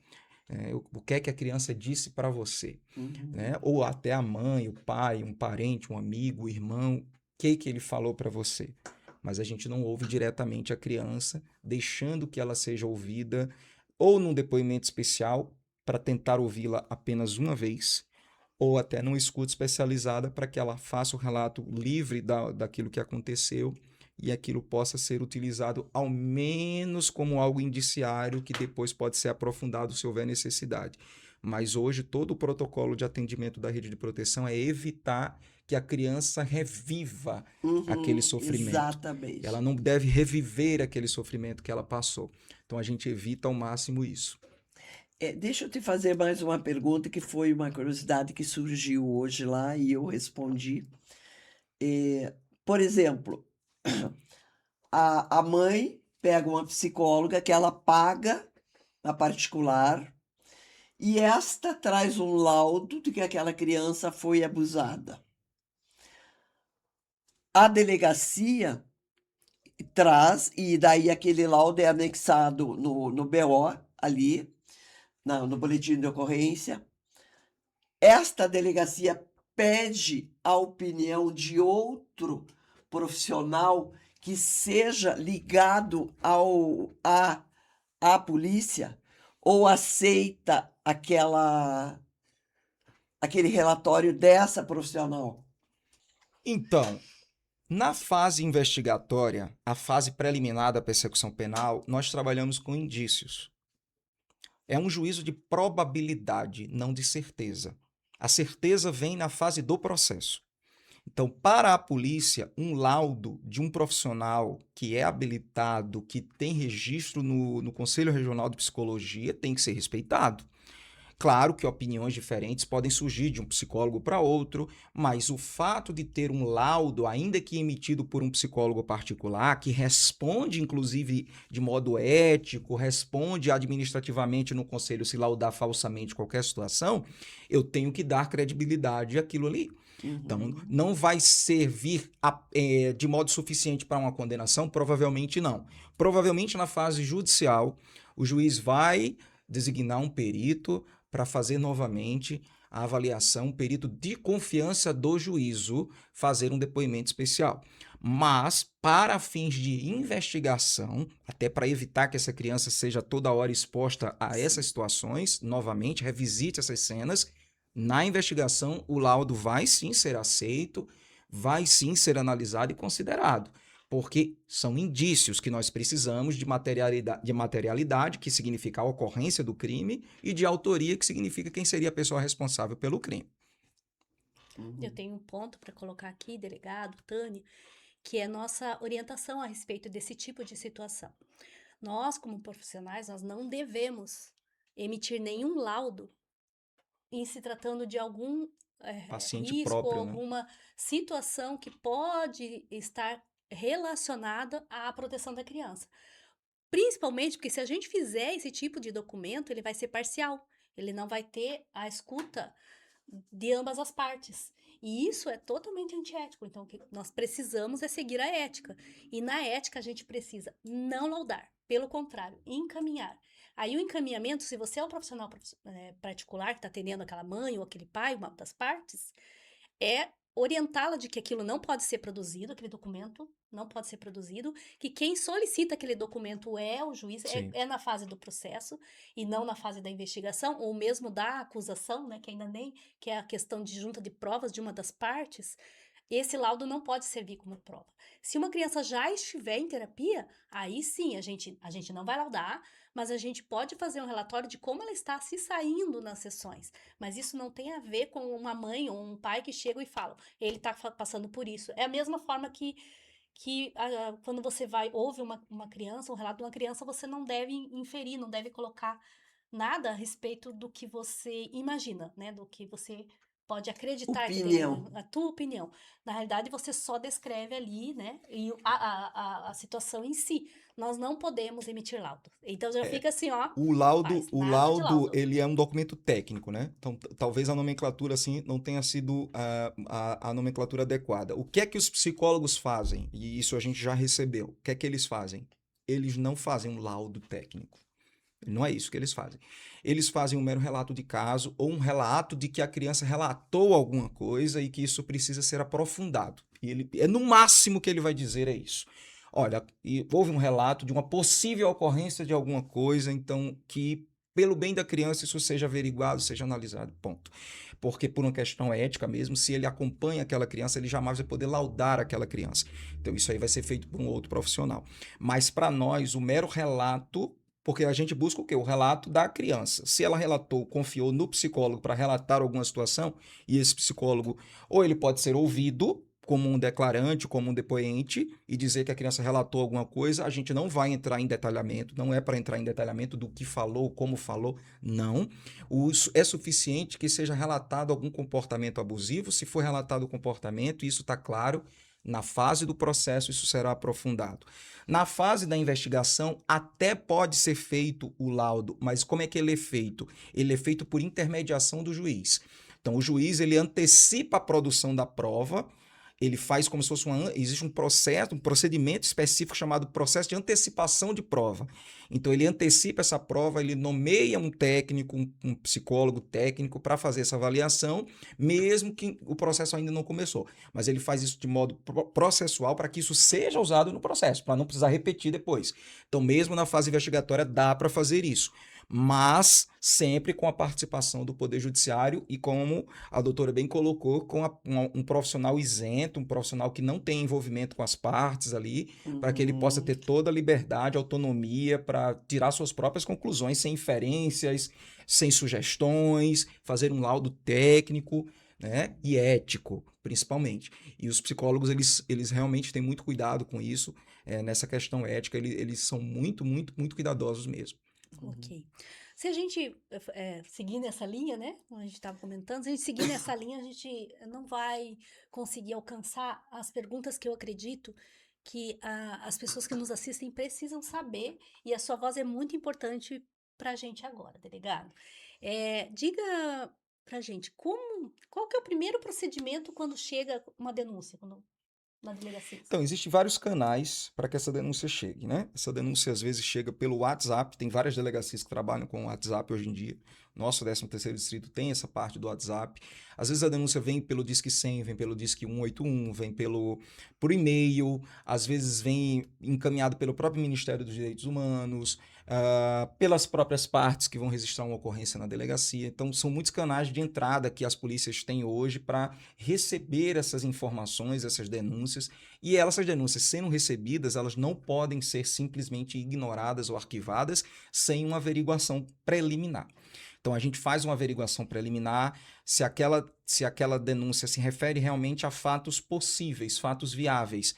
O que é que a criança disse para você? Né? Ou até a mãe, o pai, um parente, um amigo, um irmão, o que é que ele falou para você? Mas a gente não ouve diretamente a criança, deixando que ela seja ouvida ou num depoimento especial, para tentar ouvi-la apenas uma vez, ou até numa escuta especializada para que ela faça o relato livre daquilo que aconteceu e aquilo possa ser utilizado ao menos como algo indiciário que depois pode ser aprofundado se houver necessidade. Mas hoje todo o protocolo de atendimento da rede de proteção é evitar que a criança reviva aquele sofrimento.
Exatamente.
Ela não deve reviver aquele sofrimento que ela passou. Então a gente evita ao máximo isso.
Deixa eu te fazer mais uma pergunta que foi uma curiosidade que surgiu hoje lá e eu respondi. Por exemplo, a mãe pega uma psicóloga que ela paga na particular e esta traz um laudo de que aquela criança foi abusada. A delegacia traz, e daí aquele laudo é anexado no BO ali, no boletim de ocorrência. Esta delegacia pede a opinião de outro profissional que seja ligado à polícia ou aceita aquele relatório dessa profissional?
Então, na fase investigatória, a fase preliminar da persecução penal, nós trabalhamos com indícios. É um juízo de probabilidade, não de certeza. A certeza vem na fase do processo. Então, para a polícia, um laudo de um profissional que é habilitado, que tem registro no Conselho Regional de Psicologia, tem que ser respeitado. Claro que opiniões diferentes podem surgir de um psicólogo para outro, mas o fato de ter um laudo, ainda que emitido por um psicólogo particular, que responde, inclusive, de modo ético, responde administrativamente no conselho se laudar falsamente qualquer situação, eu tenho que dar credibilidade àquilo ali. Então,
Uhum.
não vai servir de modo suficiente para uma condenação? Provavelmente não. Provavelmente na fase judicial, o juiz vai designar um perito para fazer novamente a avaliação, um perito de confiança do juízo, fazer um depoimento especial. Mas, para fins de investigação, até para evitar que essa criança seja toda hora exposta a essas situações, novamente, revisite essas cenas, na investigação, o laudo vai sim ser aceito, vai sim ser analisado e considerado, porque são indícios que nós precisamos de materialidade, que significa a ocorrência do crime, e de autoria, que significa quem seria a pessoa responsável pelo crime.
Eu
Uhum.
tenho um ponto para colocar aqui, delegado, Tânia, que é nossa orientação a respeito desse tipo de situação. Nós, como profissionais, nós não devemos emitir nenhum laudo em se tratando de algum
Paciente
risco ou
próprio, né?
alguma situação que pode estar relacionada à proteção da criança. Principalmente porque se a gente fizer esse tipo de documento, ele vai ser parcial. Ele não vai ter a escuta de ambas as partes. E isso é totalmente antiético. Então, o que nós precisamos é seguir a ética. E na ética, a gente precisa não laudar. Pelo contrário, encaminhar. Aí, o encaminhamento, se você é um profissional particular que está atendendo aquela mãe ou aquele pai, uma das partes, é orientá-la de que aquilo não pode ser produzido, aquele documento não pode ser produzido, que quem solicita aquele documento é o juiz,
Sim.
é na fase do processo e não na fase da investigação, ou mesmo da acusação, né, que ainda nem, que é a questão de junta de provas de uma das partes. Esse laudo não pode servir como prova. Se uma criança já estiver em terapia, aí sim a gente não vai laudar, mas a gente pode fazer um relatório de como ela está se saindo nas sessões. Mas isso não tem a ver com uma mãe ou um pai que chegam e falam, ele está passando por isso. É a mesma forma que quando você ouve uma criança, um relato de uma criança, você não deve inferir, não deve colocar nada a respeito do que você imagina, né? Do que você pode acreditar que
Opinião.
a tua opinião. Na realidade, você só descreve ali, né? E a situação em si. Nós não podemos emitir laudo. Então já fica assim, ó,
O laudo,
faz
o
nada de
laudo,
laudo.
ele é um documento técnico, né? Então, talvez a nomenclatura assim não tenha sido a nomenclatura adequada. O que é que os psicólogos fazem? E isso a gente já recebeu. O que é que eles fazem? Eles não fazem um laudo técnico. Não é isso que eles fazem. Eles fazem um mero relato de caso ou um relato de que a criança relatou alguma coisa e que isso precisa ser aprofundado. E ele é no máximo que ele vai dizer é isso. Olha, houve um relato de uma possível ocorrência de alguma coisa, então que pelo bem da criança isso seja averiguado, seja analisado, ponto. Porque por uma questão ética mesmo, se ele acompanha aquela criança, ele jamais vai poder laudar aquela criança. Então isso aí vai ser feito por um outro profissional. Mas para nós, o mero relato, porque a gente busca o quê? O relato da criança. Se ela relatou, confiou no psicólogo para relatar alguma situação, e esse psicólogo, ou ele pode ser ouvido como um declarante, como um depoente, e dizer que a criança relatou alguma coisa, a gente não vai entrar em detalhamento, não é para entrar em detalhamento do que falou, como falou, não. É suficiente que seja relatado algum comportamento abusivo. Se for relatado o comportamento, isso está claro. Na fase do processo, isso será aprofundado. Na fase da investigação, até pode ser feito o laudo, mas como é que ele é feito? Ele é feito por intermediação do juiz. Então, o juiz ele antecipa a produção da prova, ele faz como se fosse existe um processo, um procedimento específico chamado processo de antecipação de prova. Então, ele antecipa essa prova, ele nomeia um técnico, um psicólogo técnico para fazer essa avaliação, mesmo que o processo ainda não começou. Mas ele faz isso de modo processual para que isso seja usado no processo, para não precisar repetir depois. Então, mesmo na fase investigatória, dá para fazer isso, mas sempre com a participação do Poder Judiciário e, como a doutora bem colocou, com um profissional isento, um profissional que não tem envolvimento com as partes ali, para que ele possa ter toda a liberdade, autonomia para tirar suas próprias conclusões, sem inferências, sem sugestões, fazer um laudo técnico, né, e ético, principalmente. E os psicólogos, eles realmente têm muito cuidado com isso, nessa questão ética, eles são muito, muito, muito cuidadosos mesmo.
Ok. Se a gente seguir nessa linha, né? Como a gente estava comentando, se a gente seguir nessa linha, a gente não vai conseguir alcançar as perguntas que eu acredito que as pessoas que nos assistem precisam saber, e a sua voz é muito importante para a gente agora, delegado. Diga pra gente, qual que é o primeiro procedimento quando chega uma denúncia na delegacia?
Então, existem vários canais para que essa denúncia chegue, né? Essa denúncia às vezes chega pelo WhatsApp, tem várias delegacias que trabalham com o WhatsApp hoje em dia. Nosso 13º Distrito tem essa parte do WhatsApp. Às vezes a denúncia vem pelo Disque 100, vem pelo Disque 181, vem por e-mail, às vezes vem encaminhado pelo próprio Ministério dos Direitos Humanos, pelas próprias partes que vão registrar uma ocorrência na delegacia. Então, são muitos canais de entrada que as polícias têm hoje para receber essas informações, essas denúncias, e essas denúncias sendo recebidas, elas não podem ser simplesmente ignoradas ou arquivadas sem uma averiguação preliminar. Então, a gente faz uma averiguação preliminar se aquela denúncia se refere realmente a fatos possíveis, fatos viáveis.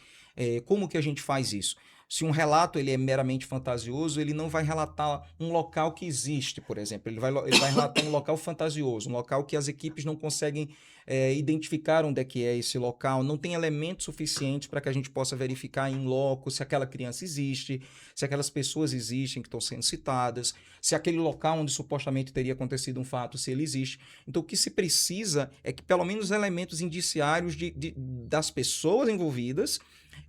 Como que a gente faz isso? Se um relato ele é meramente fantasioso, ele não vai relatar um local que existe, por exemplo. Ele vai relatar um local fantasioso, um local que as equipes não conseguem identificar onde é que é esse local, não tem elementos suficientes para que a gente possa verificar em loco se aquela criança existe, se aquelas pessoas existem que estão sendo citadas, se aquele local onde supostamente teria acontecido um fato, se ele existe. Então, o que se precisa é que pelo menos elementos indiciários das pessoas envolvidas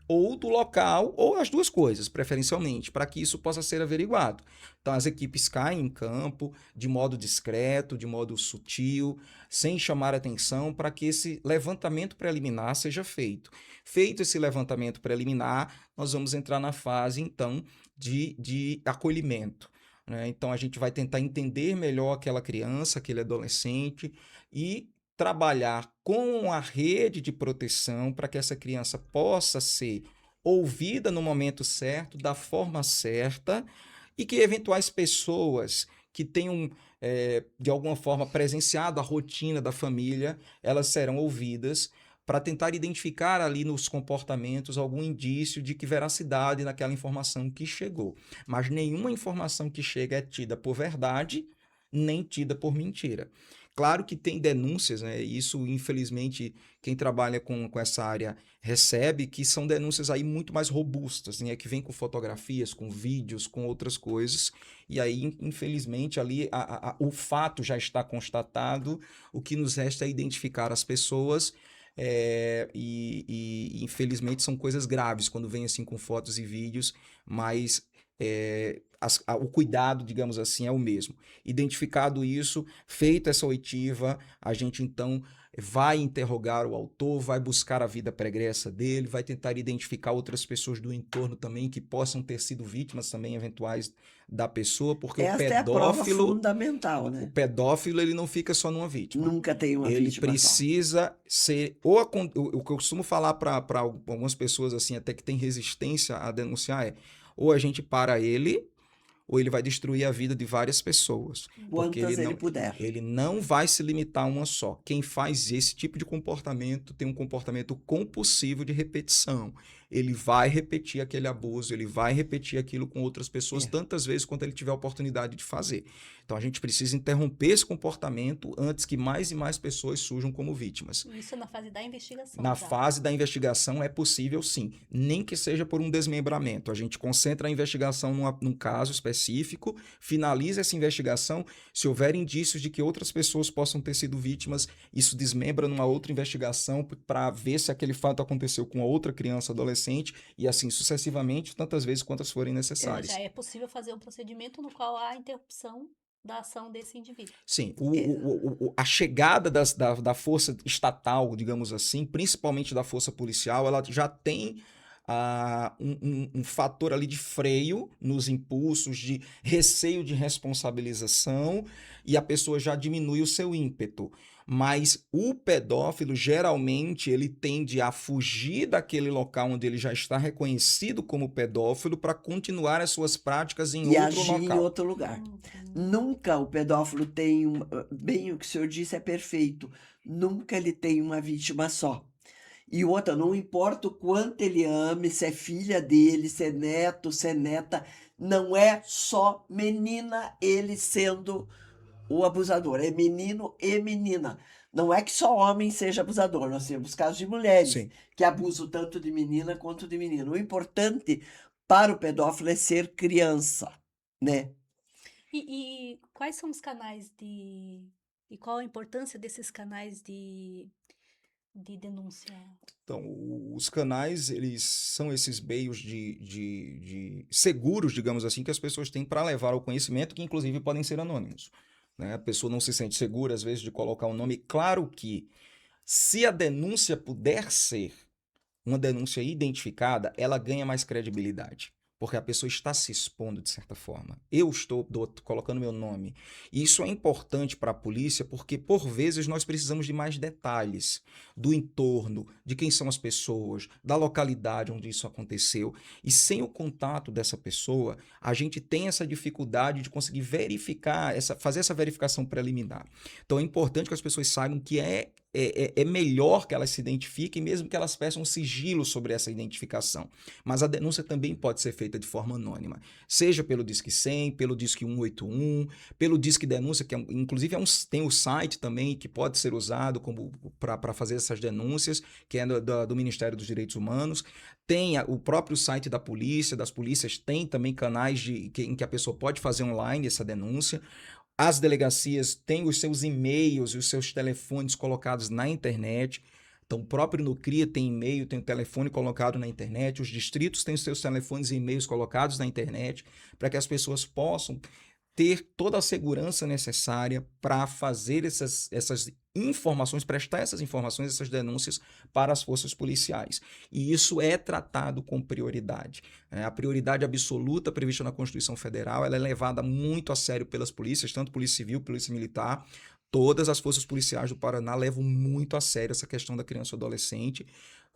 ou do local, ou as duas coisas, preferencialmente, para que isso possa ser averiguado. Então, as equipes caem em campo de modo discreto, de modo sutil, sem chamar atenção, para que esse levantamento preliminar seja feito. Feito esse levantamento preliminar, nós vamos entrar na fase, então, de acolhimento, né? Então, a gente vai tentar entender melhor aquela criança, aquele adolescente e trabalhar com a rede de proteção para que essa criança possa ser ouvida no momento certo, da forma certa, e que eventuais pessoas que tenham, de alguma forma, presenciado a rotina da família, elas serão ouvidas para tentar identificar ali nos comportamentos algum indício de que veracidade naquela informação que chegou. Mas nenhuma informação que chega é tida por verdade, nem tida por mentira. Claro que tem denúncias, né? Isso, infelizmente, quem trabalha com essa área recebe, que são denúncias aí muito mais robustas, né? Que vem com fotografias, com vídeos, com outras coisas, e aí, infelizmente, ali o fato já está constatado, o que nos resta é identificar as pessoas, infelizmente são coisas graves quando vem assim com fotos e vídeos, mas o cuidado, digamos assim, é o mesmo. Identificado isso, feita essa oitiva, a gente então vai interrogar o autor, vai buscar a vida pregressa dele, vai tentar identificar outras pessoas do entorno também que possam ter sido vítimas também eventuais da pessoa, porque
Esta é a prova fundamental, né?
O pedófilo ele não fica só numa vítima.
Nunca tem uma
Ele
vítima
precisa ser, o que eu costumo falar para algumas pessoas assim, até que tem resistência a denunciar ou a gente para ele, ou ele vai destruir a vida de várias pessoas.
Quantas ele puder.
Ele não vai se limitar a uma só. Quem faz esse tipo de comportamento tem um comportamento compulsivo de repetição. Ele vai repetir aquele abuso, ele vai repetir aquilo com outras pessoas tantas vezes quanto ele tiver a oportunidade de fazer. Então, a gente precisa interromper esse comportamento antes que mais e mais pessoas surjam como vítimas.
Isso na fase da investigação.
Na fase da investigação é possível, sim. Nem que seja por um desmembramento. A gente concentra a investigação num caso específico, finaliza essa investigação. Se houver indícios de que outras pessoas possam ter sido vítimas, isso desmembra numa outra investigação para ver se aquele fato aconteceu com outra criança, adolescente, e assim sucessivamente, tantas vezes quantas forem necessárias.
Já é possível fazer um procedimento no qual há a interrupção da ação desse indivíduo.
Sim, a chegada da força estatal, digamos assim, principalmente da força policial, ela já tem um fator ali de freio nos impulsos, de receio de responsabilização, e a pessoa já diminui o seu ímpeto. Mas o pedófilo, geralmente, ele tende a fugir daquele local onde ele já está reconhecido como pedófilo para continuar as suas práticas em outro local.
E agir em outro lugar. Nunca o pedófilo tem, bem o que o senhor disse é perfeito, nunca ele tem uma vítima só. E outra, não importa o quanto ele ame, se é filha dele, se é neto, se é neta, não é só menina ele sendo o abusador, é menino e menina. Não é que só homem seja abusador, nós temos casos de mulheres
Sim.
que abusam tanto de menina quanto de menino. O importante para o pedófilo é ser criança, né?
E quais são os canais de. E qual a importância desses canais de denúncia?
Então, os canais, eles são esses meios de seguros, digamos assim, que as pessoas têm para levar ao conhecimento, que inclusive podem ser anônimos, né? A pessoa não se sente segura, às vezes, de colocar um nome. Claro que, se a denúncia puder ser uma denúncia identificada, ela ganha mais credibilidade. Porque a pessoa está se expondo de certa forma. Eu estou colocando meu nome. E isso é importante para a polícia porque, por vezes, nós precisamos de mais detalhes do entorno, de quem são as pessoas, da localidade onde isso aconteceu. E sem o contato dessa pessoa, a gente tem essa dificuldade de conseguir verificar, fazer essa verificação preliminar. Então é importante que as pessoas saibam que é melhor que elas se identifiquem, mesmo que elas peçam um sigilo sobre essa identificação. Mas a denúncia também pode ser feita de forma anônima, seja pelo Disque 100, pelo Disque 181, pelo Disque Denúncia, que inclusive tem o site também que pode ser usado para fazer essas denúncias, que é do Ministério dos Direitos Humanos. Tem o próprio site da polícia, das polícias, tem também canais em que a pessoa pode fazer online essa denúncia. As delegacias têm os seus e-mails e os seus telefones colocados na internet. Então, o próprio Nucria tem e-mail, tem o telefone colocado na internet. Os distritos têm os seus telefones e e-mails colocados na internet para que as pessoas possam ter toda a segurança necessária para fazer essas informações, prestar essas informações, essas denúncias para as forças policiais. E isso é tratado com prioridade. A prioridade absoluta prevista na Constituição Federal, ela é levada muito a sério pelas polícias, tanto Polícia Civil, Polícia Militar. Todas as forças policiais do Paraná levam muito a sério essa questão da criança e adolescente.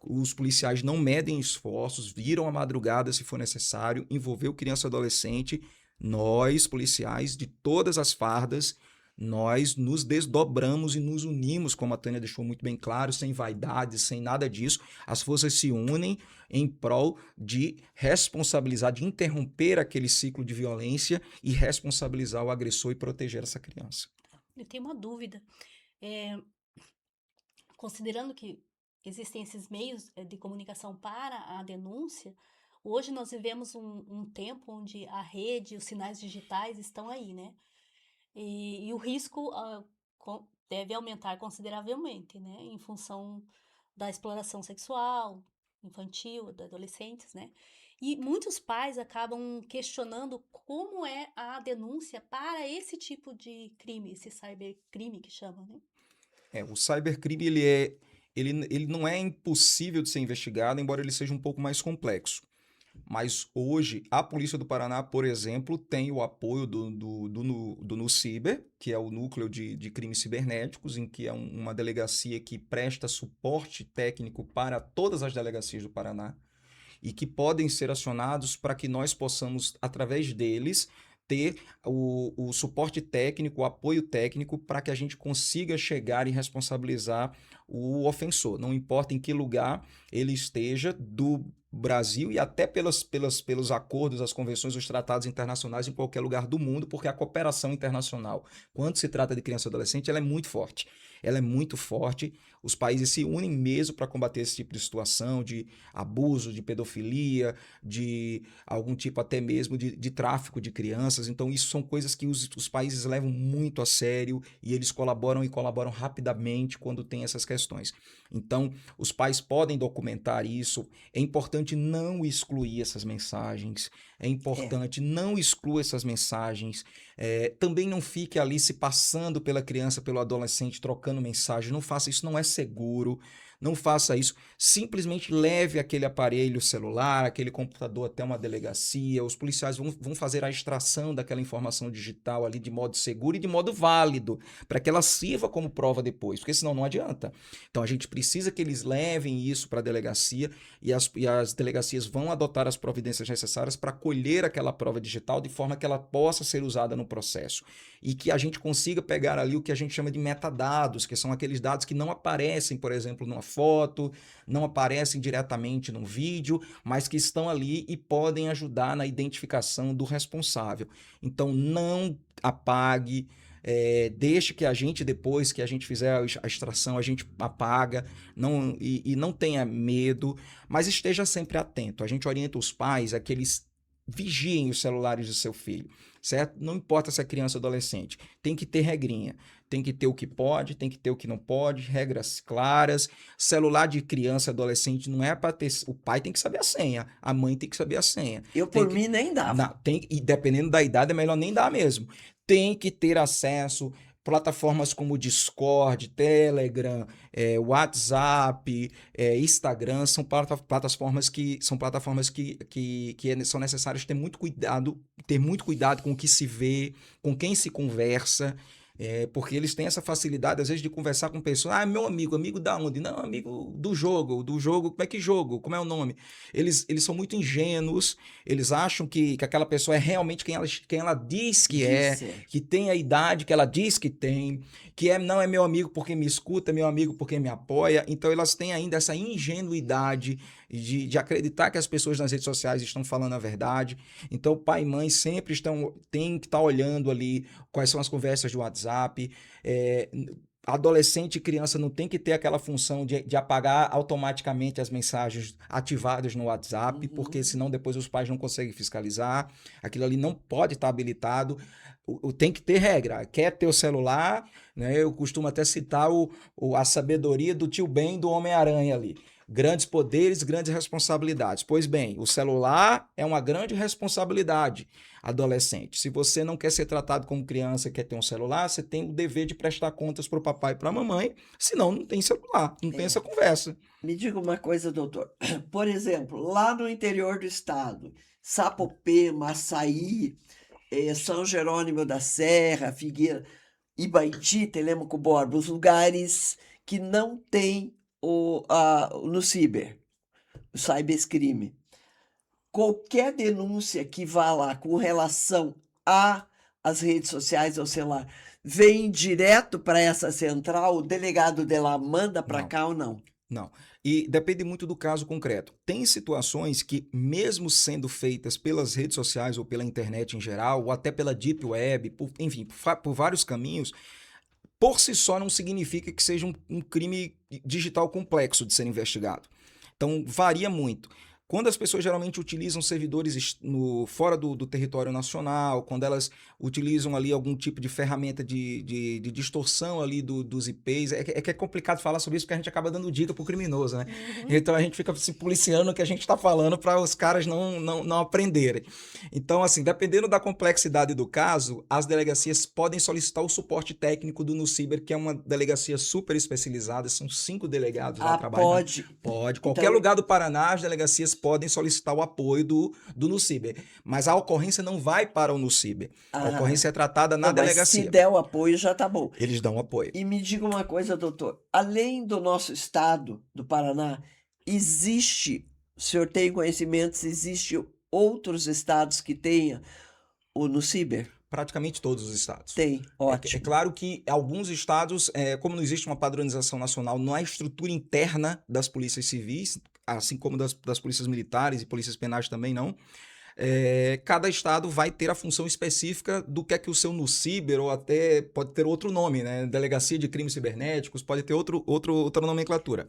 Os policiais não medem esforços, viram a madrugada se for necessário, envolver criança e adolescente. Nós, policiais de todas as fardas, nós nos desdobramos e nos unimos, como a Tânia deixou muito bem claro, sem vaidade, sem nada disso. As forças se unem em prol de responsabilizar, de interromper aquele ciclo de violência e responsabilizar o agressor e proteger essa criança.
Eu tenho uma dúvida. É, considerando que existem esses meios de comunicação para a denúncia, hoje nós vivemos um tempo onde a rede, os sinais digitais estão aí, né? E o risco deve aumentar consideravelmente, né? Em função da exploração sexual, infantil, de adolescentes, né? E muitos pais acabam questionando como é a denúncia para esse tipo de crime, esse cybercrime que chama, né?
O cybercrime ele não é impossível de ser investigado, embora ele seja um pouco mais complexo. Mas hoje, a Polícia do Paraná, por exemplo, tem o apoio do NuCiber, que é o Núcleo de Crimes Cibernéticos, em que é uma delegacia que presta suporte técnico para todas as delegacias do Paraná e que podem ser acionados para que nós possamos, através deles, ter o suporte técnico, o apoio técnico para que a gente consiga chegar e responsabilizar o ofensor. Não importa em que lugar ele esteja do Brasil e até pelos acordos, as convenções, os tratados internacionais em qualquer lugar do mundo, porque a cooperação internacional, quando se trata de criança e adolescente, ela é muito forte. Ela é muito forte. Os países se unem mesmo para combater esse tipo de situação, de abuso, de pedofilia, de algum tipo até mesmo de tráfico de crianças. Então, isso são coisas que os países levam muito a sério e eles colaboram e colaboram rapidamente quando tem essas questões. Então, os pais podem documentar isso. É importante não excluir essas mensagens. É importante não excluir essas mensagens. Também não fique ali se passando pela criança, pelo adolescente, trocando mensagem. Não faça isso, não é seguro. Não faça isso. Simplesmente leve aquele aparelho celular, aquele computador até uma delegacia. Os policiais vão fazer a extração daquela informação digital ali de modo seguro e de modo válido, para que ela sirva como prova depois, porque senão não adianta. Então a gente precisa que eles levem isso para a delegacia e as delegacias vão adotar as providências necessárias para colher aquela prova digital de forma que ela possa ser usada no processo. E que a gente consiga pegar ali o que a gente chama de metadados, que são aqueles dados que não aparecem, por exemplo, numa foto, não aparecem diretamente no vídeo, mas que estão ali e podem ajudar na identificação do responsável. Então, não apague, deixe que a gente, depois que a gente fizer a extração, a gente apaga, e não tenha medo, mas esteja sempre atento. A gente orienta os pais a que eles vigiem os celulares do seu filho, certo? Não importa se é criança ou adolescente, tem que ter regrinha, tem que ter o que pode, tem que ter o que não pode, regras claras. Celular de criança e adolescente não é para ter, o pai tem que saber a senha, a mãe tem que saber a senha.
Eu, por mim, nem dava.
E dependendo da idade é melhor nem dar mesmo. Tem que ter acesso. Plataformas como Discord, Telegram, WhatsApp, Instagram são plataformas que são necessárias ter muito cuidado com o que se vê, com quem se conversa, porque eles têm essa facilidade, às vezes, de conversar com pessoas. Ah, meu amigo da onde? Não, amigo do jogo, como é que jogo? Como é o nome? Eles são muito ingênuos, eles acham que aquela pessoa é realmente quem ela diz que é, que tem a idade que ela diz que tem, não é meu amigo porque me escuta, é meu amigo porque me apoia. Então elas têm ainda essa ingenuidade de acreditar que as pessoas nas redes sociais estão falando a verdade. Então pai e mãe sempre têm que estar olhando ali quais são as conversas do WhatsApp. Adolescente e criança não tem que ter aquela função de apagar automaticamente as mensagens ativadas no WhatsApp, porque senão depois os pais não conseguem fiscalizar. Aquilo ali não pode estar habilitado. Tem que ter regra. Quer ter o celular, né? Eu costumo até citar a sabedoria do tio Ben do Homem-Aranha ali. Grandes poderes, grandes responsabilidades. Pois bem, o celular é uma grande responsabilidade, adolescente. Se você não quer ser tratado como criança, quer ter um celular, você tem o dever de prestar contas para o papai e para a mamãe, senão não tem celular, não tem essa conversa.
Me diga uma coisa, doutor. Por exemplo, lá no interior do estado, Sapopema, Açaí, São Jerônimo da Serra, Figueira, Ibaiti, Telêmaco Borba, os lugares que não tem no ciber, o cybercrime. Qualquer denúncia que vá lá com relação às redes sociais ou celular, vem direto para essa central, o delegado de lá manda para cá ou não?
Não. E depende muito do caso concreto. Tem situações que, mesmo sendo feitas pelas redes sociais ou pela internet em geral, ou até pela Deep Web, enfim, por vários caminhos, por si só não significa que seja um crime digital complexo de ser investigado. Então, varia muito. Quando as pessoas geralmente utilizam servidores fora do território nacional, quando elas utilizam ali algum tipo de ferramenta de distorção ali dos IPs, que é complicado falar sobre isso porque a gente acaba dando dica pro criminoso, né? Então a gente fica se policiando o que a gente está falando para os caras não aprenderem. Então, assim, dependendo da complexidade do caso, as delegacias podem solicitar o suporte técnico do NuCiber, que é uma delegacia super especializada, são 5 delegados lá trabalhando.
Pode.
Pode. Qualquer lugar do Paraná, as delegacias podem solicitar o apoio do NuCiber, mas a ocorrência não vai para o NuCiber. A ocorrência é tratada na delegacia.
Mas se der o apoio, já tá bom.
Eles dão apoio.
E me diga uma coisa, doutor. Além do nosso estado, do Paraná, o senhor tem conhecimento se existe outros estados que tenha o NuCiber?
Praticamente todos os estados.
Tem, ótimo.
É claro que alguns estados, como não existe uma padronização nacional na estrutura interna das polícias civis, assim como das polícias militares e polícias penais também não, cada estado vai ter a função específica do que é que o seu NuCiber, ou até pode ter outro nome, né? Delegacia de Crimes Cibernéticos, pode ter outra nomenclatura.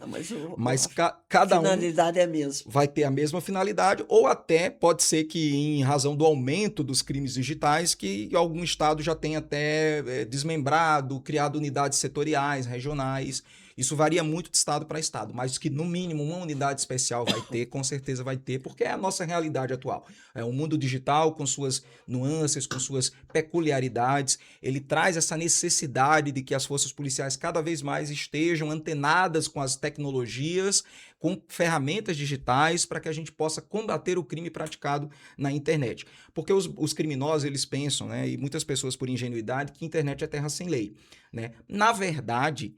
Mas cada
finalidade é a mesma.
Vai ter a mesma finalidade, ou até pode ser que, em razão do aumento dos crimes digitais, que algum estado já tenha até desmembrado, criado unidades setoriais, regionais. Isso varia muito de estado para estado, mas que no mínimo uma unidade especial vai ter, com certeza vai ter, porque é a nossa realidade atual. O mundo digital, com suas nuances, com suas peculiaridades, ele traz essa necessidade de que as forças policiais cada vez mais estejam antenadas com as tecnologias, com ferramentas digitais, para que a gente possa combater o crime praticado na internet. Porque os criminosos, eles pensam, né, e muitas pessoas por ingenuidade, que a internet é terra sem lei, né? Na verdade,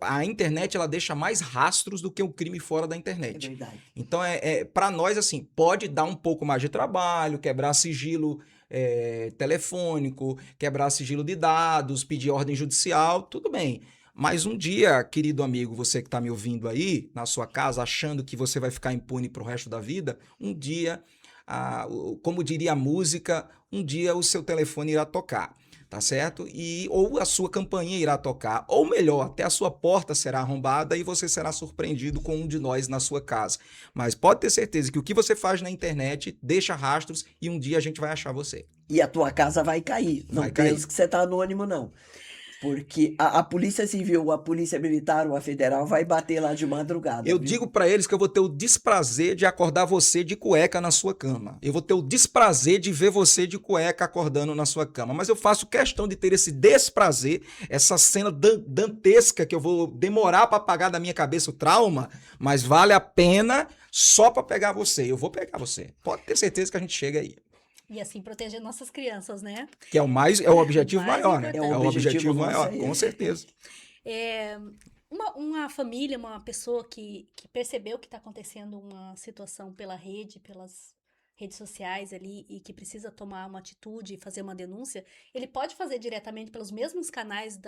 a internet, ela deixa mais rastros do que o crime fora da internet.
É verdade.
Então, para nós, assim, pode dar um pouco mais de trabalho, quebrar sigilo telefônico, quebrar sigilo de dados, pedir ordem judicial, tudo bem. Mas um dia, querido amigo, você que está me ouvindo aí, na sua casa, achando que você vai ficar impune para o resto da vida, um dia, como diria a música, um dia o seu telefone irá tocar, tá certo? Ou a sua campainha irá tocar, ou melhor, até a sua porta será arrombada e você será surpreendido com um de nós na sua casa. Mas pode ter certeza que o que você faz na internet deixa rastros e um dia a gente vai achar você.
E a tua casa vai cair. Não
Vai cair.
pense que você está anônimo, não. Porque a Polícia Civil, a Polícia Militar ou a Federal vai bater lá de madrugada,
Eu
viu?
digo para eles que eu vou ter o desprazer de acordar você de cueca na sua cama. Eu vou ter o desprazer de ver você de cueca acordando na sua cama. Mas eu faço questão de ter esse desprazer, essa cena dantesca que eu vou demorar para apagar da minha cabeça o trauma, mas vale a pena só para pegar você. Eu vou pegar você. Pode ter certeza que a gente chega aí.
E assim proteger nossas crianças, né?
Que é o objetivo
Mais
maior, né?
importante.
É o objetivo
nosso
maior,
aí.
com certeza.
Uma família, uma pessoa que percebeu que está acontecendo uma situação pela rede, pelas redes sociais ali, e que precisa tomar uma atitude e fazer uma denúncia, ele pode fazer diretamente pelos mesmos canais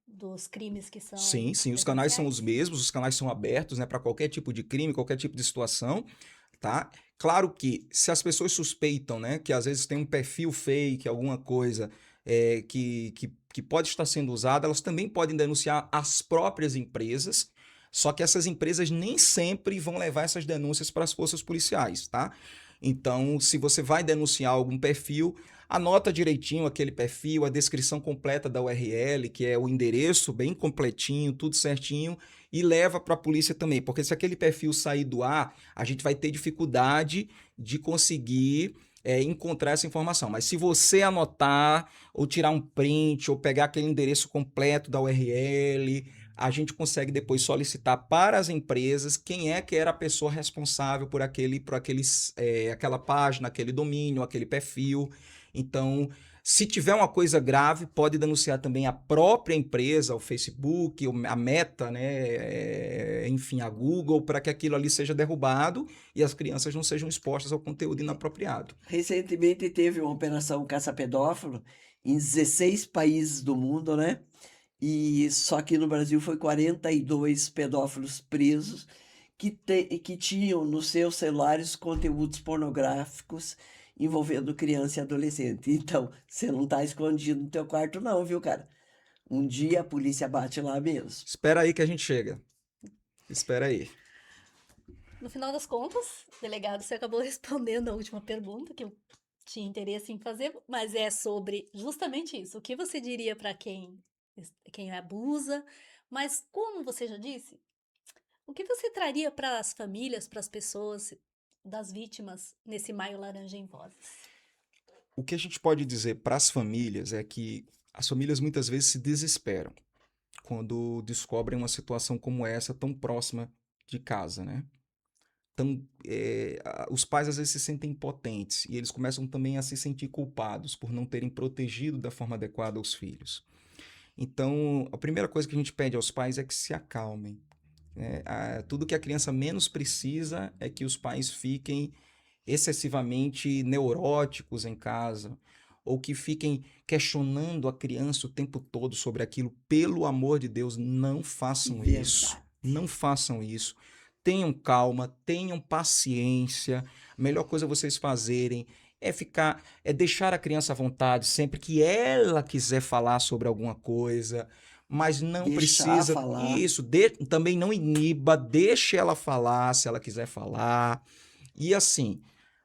dos crimes que são
Sim, os canais são os
presenciais?
mesmos, os canais são abertos, né, para qualquer tipo de crime, qualquer tipo de situação, tá? Claro que se as pessoas suspeitam, né, que às vezes tem um perfil fake, alguma coisa que pode estar sendo usada, elas também podem denunciar as próprias empresas, só que essas empresas nem sempre vão levar essas denúncias para as forças policiais, tá? Então, se você vai denunciar algum perfil, anota direitinho aquele perfil, a descrição completa da URL, que é o endereço bem completinho, tudo certinho, e leva para a polícia também, porque se aquele perfil sair do ar, a gente vai ter dificuldade de conseguir encontrar essa informação. Mas se você anotar, ou tirar um print, ou pegar aquele endereço completo da URL, a gente consegue depois solicitar para as empresas quem é que era a pessoa responsável por aquela página, aquele domínio, aquele perfil. Então, se tiver uma coisa grave, pode denunciar também a própria empresa, o Facebook, a Meta, né? Enfim, a Google, para que aquilo ali seja derrubado e as crianças não sejam expostas ao conteúdo inapropriado.
Recentemente teve uma operação caça-pedófilo em 16 países do mundo, né? E só que no Brasil foi 42 pedófilos presos que tinham nos seus celulares conteúdos pornográficos envolvendo criança e adolescente. Então, você não está escondido no teu quarto não, viu, cara? Um dia a polícia bate lá mesmo.
Espera aí que a gente chega. Espera aí.
No final das contas, delegado, você acabou respondendo a última pergunta que eu tinha interesse em fazer, mas é sobre justamente isso. O que você diria para quem abusa? Mas como você já disse, o que você traria para as famílias, para as pessoas das vítimas nesse Maio Laranja em Vozes?
O que a gente pode dizer para as famílias é que as famílias muitas vezes se desesperam quando descobrem uma situação como essa tão próxima de casa, né? Então, os pais às vezes se sentem impotentes e eles começam também a se sentir culpados por não terem protegido da forma adequada os filhos. Então, a primeira coisa que a gente pede aos pais é que se acalmem. Tudo que a criança menos precisa é que os pais fiquem excessivamente neuróticos em casa ou que fiquem questionando a criança o tempo todo sobre aquilo. Pelo amor de Deus, não façam isso.
Verdade.
Não façam isso. Tenham calma, tenham paciência. A melhor coisa vocês fazerem é deixar a criança à vontade sempre que ela quiser falar sobre alguma coisa, mas não
Deixar
precisa
falar.
isso, também não iniba, deixe ela falar se ela quiser falar. E assim,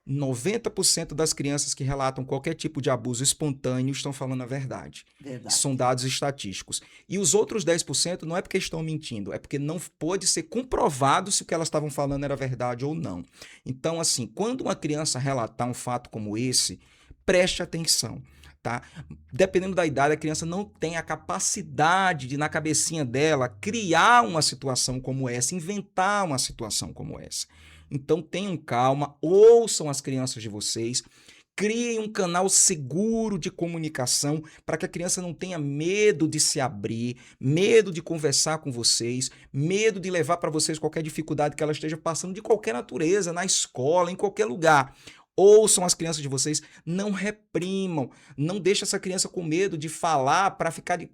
90% das crianças que relatam qualquer tipo de abuso espontâneo estão falando a verdade.
Verdade.
São dados estatísticos. E os outros 10% não é porque estão mentindo, é porque não pode ser comprovado se o que elas estavam falando era verdade ou não. Então, assim, quando uma criança relatar um fato como esse, preste atenção, tá? Dependendo da idade, a criança não tem a capacidade de, na cabecinha dela, criar uma situação como essa, inventar uma situação como essa. Então tenham calma, ouçam as crianças de vocês, criem um canal seguro de comunicação para que a criança não tenha medo de se abrir, medo de conversar com vocês, medo de levar para vocês qualquer dificuldade que ela esteja passando de qualquer natureza, na escola, em qualquer lugar. Ouçam as crianças de vocês, não reprimam, não deixe essa criança com medo de falar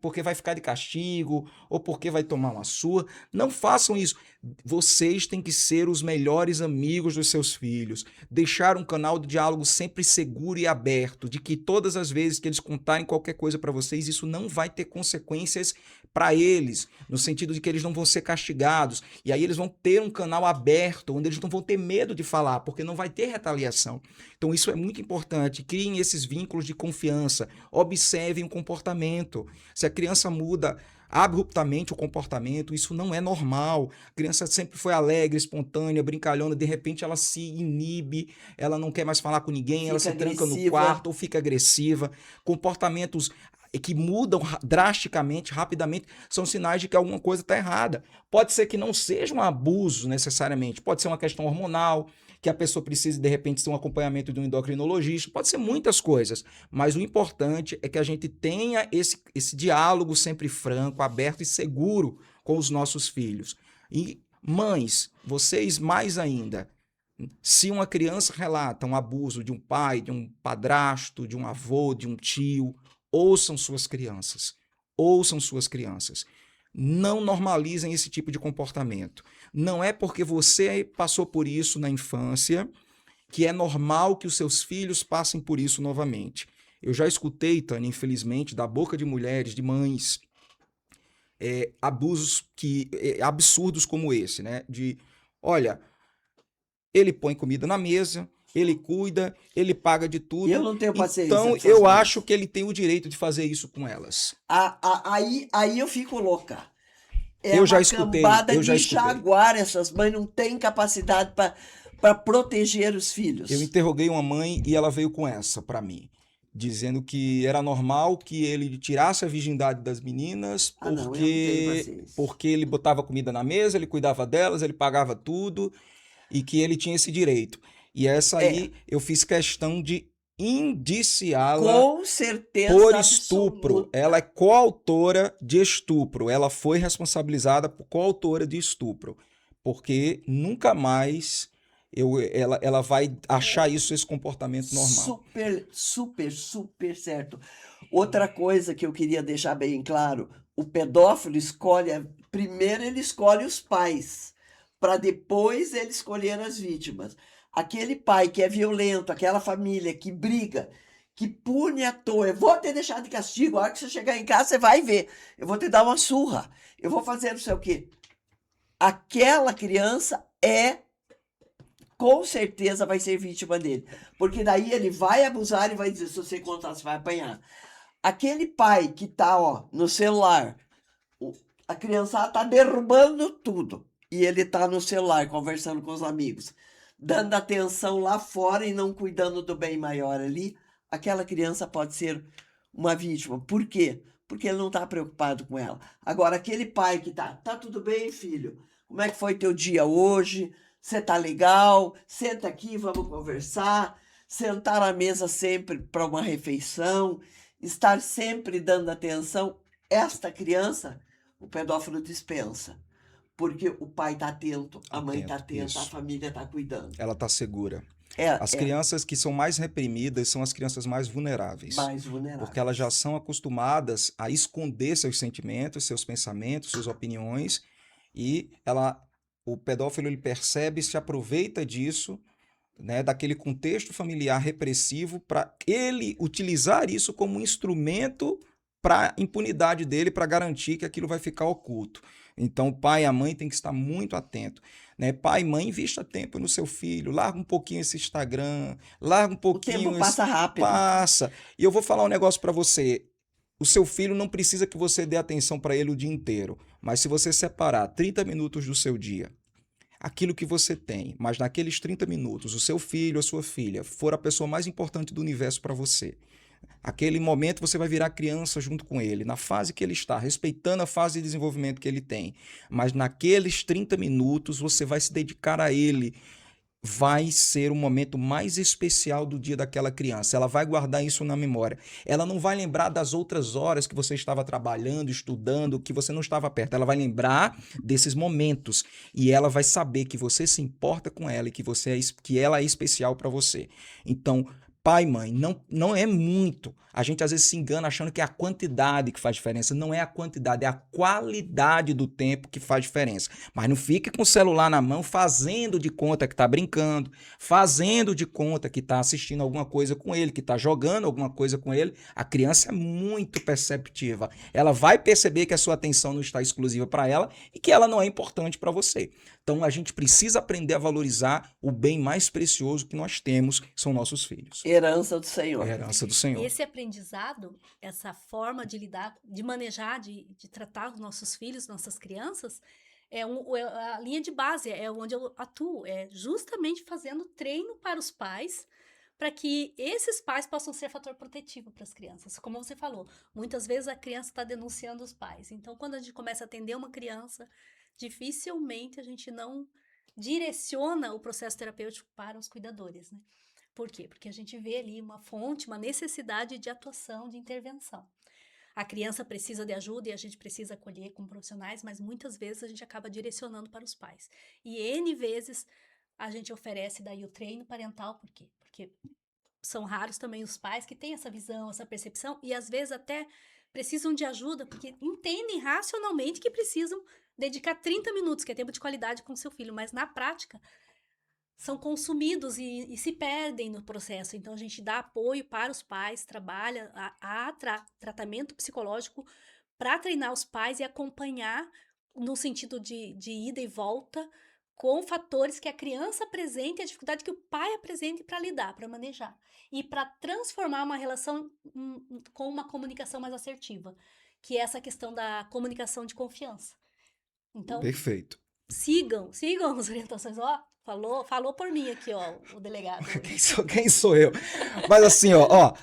porque vai ficar de castigo ou porque vai tomar uma surra. Não façam isso. Vocês têm que ser os melhores amigos dos seus filhos. Deixar um canal de diálogo sempre seguro e aberto, de que todas as vezes que eles contarem qualquer coisa para vocês, isso não vai ter consequências para eles, no sentido de que eles não vão ser castigados. E aí eles vão ter um canal aberto, onde eles não vão ter medo de falar, porque não vai ter retaliação. Então isso é muito importante. Criem esses vínculos de confiança. Observem o comportamento. Se a criança muda abruptamente o comportamento, isso não é normal. A criança sempre foi alegre, espontânea, brincalhona, de repente ela se inibe, ela não quer mais falar com ninguém, ela se tranca no quarto ou fica agressiva. Comportamentos que mudam drasticamente, rapidamente, são sinais de que alguma coisa está errada. Pode ser que não seja um abuso necessariamente, pode ser uma questão hormonal, que a pessoa precise, de repente, ter um acompanhamento de um endocrinologista, pode ser muitas coisas, mas o importante é que a gente tenha esse diálogo sempre franco, aberto e seguro com os nossos filhos. E mães, vocês mais ainda, se uma criança relata um abuso de um pai, de um padrasto, de um avô, de um tio, ouçam suas crianças. Ouçam suas crianças. Não normalizem esse tipo de comportamento. Não é porque você passou por isso na infância que é normal que os seus filhos passem por isso novamente. Eu já escutei, Tânia, infelizmente, da boca de mulheres, de mães, abusos absurdos como esse, né? Olha, ele põe comida na mesa, ele cuida, ele paga de tudo.
Eu não tenho paciência.
Então, eu acho que ele tem o direito de fazer isso com elas.
Aí eu fico louca.
Eu já escutei.
Jaguar, essas mães não têm capacidade para proteger os filhos.
Eu interroguei uma mãe e ela veio com essa para mim, dizendo que era normal que ele tirasse a virgindade das meninas porque ele botava comida na mesa, ele cuidava delas, ele pagava tudo e que ele tinha esse direito. E essa aí eu fiz questão de indiciá-la
com certeza
por estupro. Absoluta. Ela é coautora de estupro. Ela foi responsabilizada por coautora de estupro. Porque nunca mais ela vai achar esse comportamento normal.
Super certo. Outra coisa que eu queria deixar bem claro, o pedófilo primeiro ele escolhe os pais, para depois ele escolher as vítimas. Aquele pai que é violento, aquela família que briga, que pune à toa, eu vou te deixar de castigo, a hora que você chegar em casa você vai ver, eu vou te dar uma surra, eu vou fazer não sei o quê. Aquela criança com certeza vai ser vítima dele, porque daí ele vai abusar e vai dizer, se você contar você vai apanhar. Aquele pai que tá no celular, a criança tá derrubando tudo, e ele tá no celular conversando com os amigos, dando atenção lá fora e não cuidando do bem maior ali, aquela criança pode ser uma vítima. Por quê? Porque ele não está preocupado com ela. Agora, aquele pai que tá tudo bem, filho? Como é que foi teu dia hoje? Você tá legal? Senta aqui, vamos conversar. Sentar à mesa sempre para uma refeição. Estar sempre dando atenção. Esta criança, o pedófilo dispensa. Porque o pai está atento, a mãe está atenta, isso. A família está cuidando.
Ela está segura. As crianças que são mais reprimidas são as crianças mais vulneráveis. Porque elas já são acostumadas a esconder seus sentimentos, seus pensamentos, suas opiniões. E o pedófilo ele percebe e se aproveita disso, né, daquele contexto familiar repressivo, para ele utilizar isso como um instrumento para a impunidade dele, para garantir que aquilo vai ficar oculto. Então, o pai e a mãe têm que estar muito atento, né? Pai e mãe, invista tempo no seu filho, larga um pouquinho esse Instagram, larga um pouquinho...
O tempo passa rápido.
Passa. E eu vou falar um negócio para você. O seu filho não precisa que você dê atenção para ele o dia inteiro, mas se você separar 30 minutos do seu dia, aquilo que você tem, mas naqueles 30 minutos, o seu filho ou a sua filha for a pessoa mais importante do universo para você, aquele momento você vai virar criança junto com ele, na fase que ele está, respeitando a fase de desenvolvimento que ele tem. Mas naqueles 30 minutos você vai se dedicar a ele, vai ser o momento mais especial do dia daquela criança. Ela vai guardar isso na memória. Ela não vai lembrar das outras horas que você estava trabalhando, estudando, que você não estava perto. Ela vai lembrar desses momentos e ela vai saber que você se importa com ela e que ela é especial para você. Então, pai, mãe, não é muito. A gente às vezes se engana achando que é a quantidade que faz diferença. Não é a quantidade, é a qualidade do tempo que faz diferença. Mas não fique com o celular na mão fazendo de conta que está brincando, fazendo de conta que está assistindo alguma coisa com ele, que está jogando alguma coisa com ele. A criança é muito perceptiva. Ela vai perceber que a sua atenção não está exclusiva para ela e que ela não é importante para você. Então a gente precisa aprender a valorizar o bem mais precioso que nós temos, que são nossos filhos.
Herança do
É a
Senhor.
herança do Senhor.
Esse aprendizado, essa forma de lidar, de manejar, de tratar os nossos filhos, nossas crianças, é a linha de base, é onde eu atuo, é justamente fazendo treino para os pais, para que esses pais possam ser fator protetivo para as crianças. Como você falou, muitas vezes a criança está denunciando os pais. Então, quando a gente começa a atender uma criança, dificilmente a gente não direciona o processo terapêutico para os cuidadores, né? Por quê? Porque a gente vê ali uma fonte, uma necessidade de atuação, de intervenção. A criança precisa de ajuda e a gente precisa acolher com profissionais, mas muitas vezes a gente acaba direcionando para os pais. E N vezes a gente oferece daí o treino parental, por quê? Porque são raros também os pais que têm essa visão, essa percepção, e às vezes até precisam de ajuda, porque entendem racionalmente que precisam dedicar 30 minutos, que é tempo de qualidade com seu filho, mas na prática são consumidos e se perdem no processo. Então, a gente dá apoio para os pais, trabalha tratamento psicológico para treinar os pais e acompanhar no sentido de ida e volta com fatores que a criança apresenta e a dificuldade que o pai apresente para lidar, para manejar. E para transformar uma relação com uma comunicação mais assertiva, que é essa questão da comunicação de confiança. Então,
Perfeito.
sigam as orientações, ó. Falou por mim aqui, ó, o delegado.
Quem sou eu? Mas assim, ó,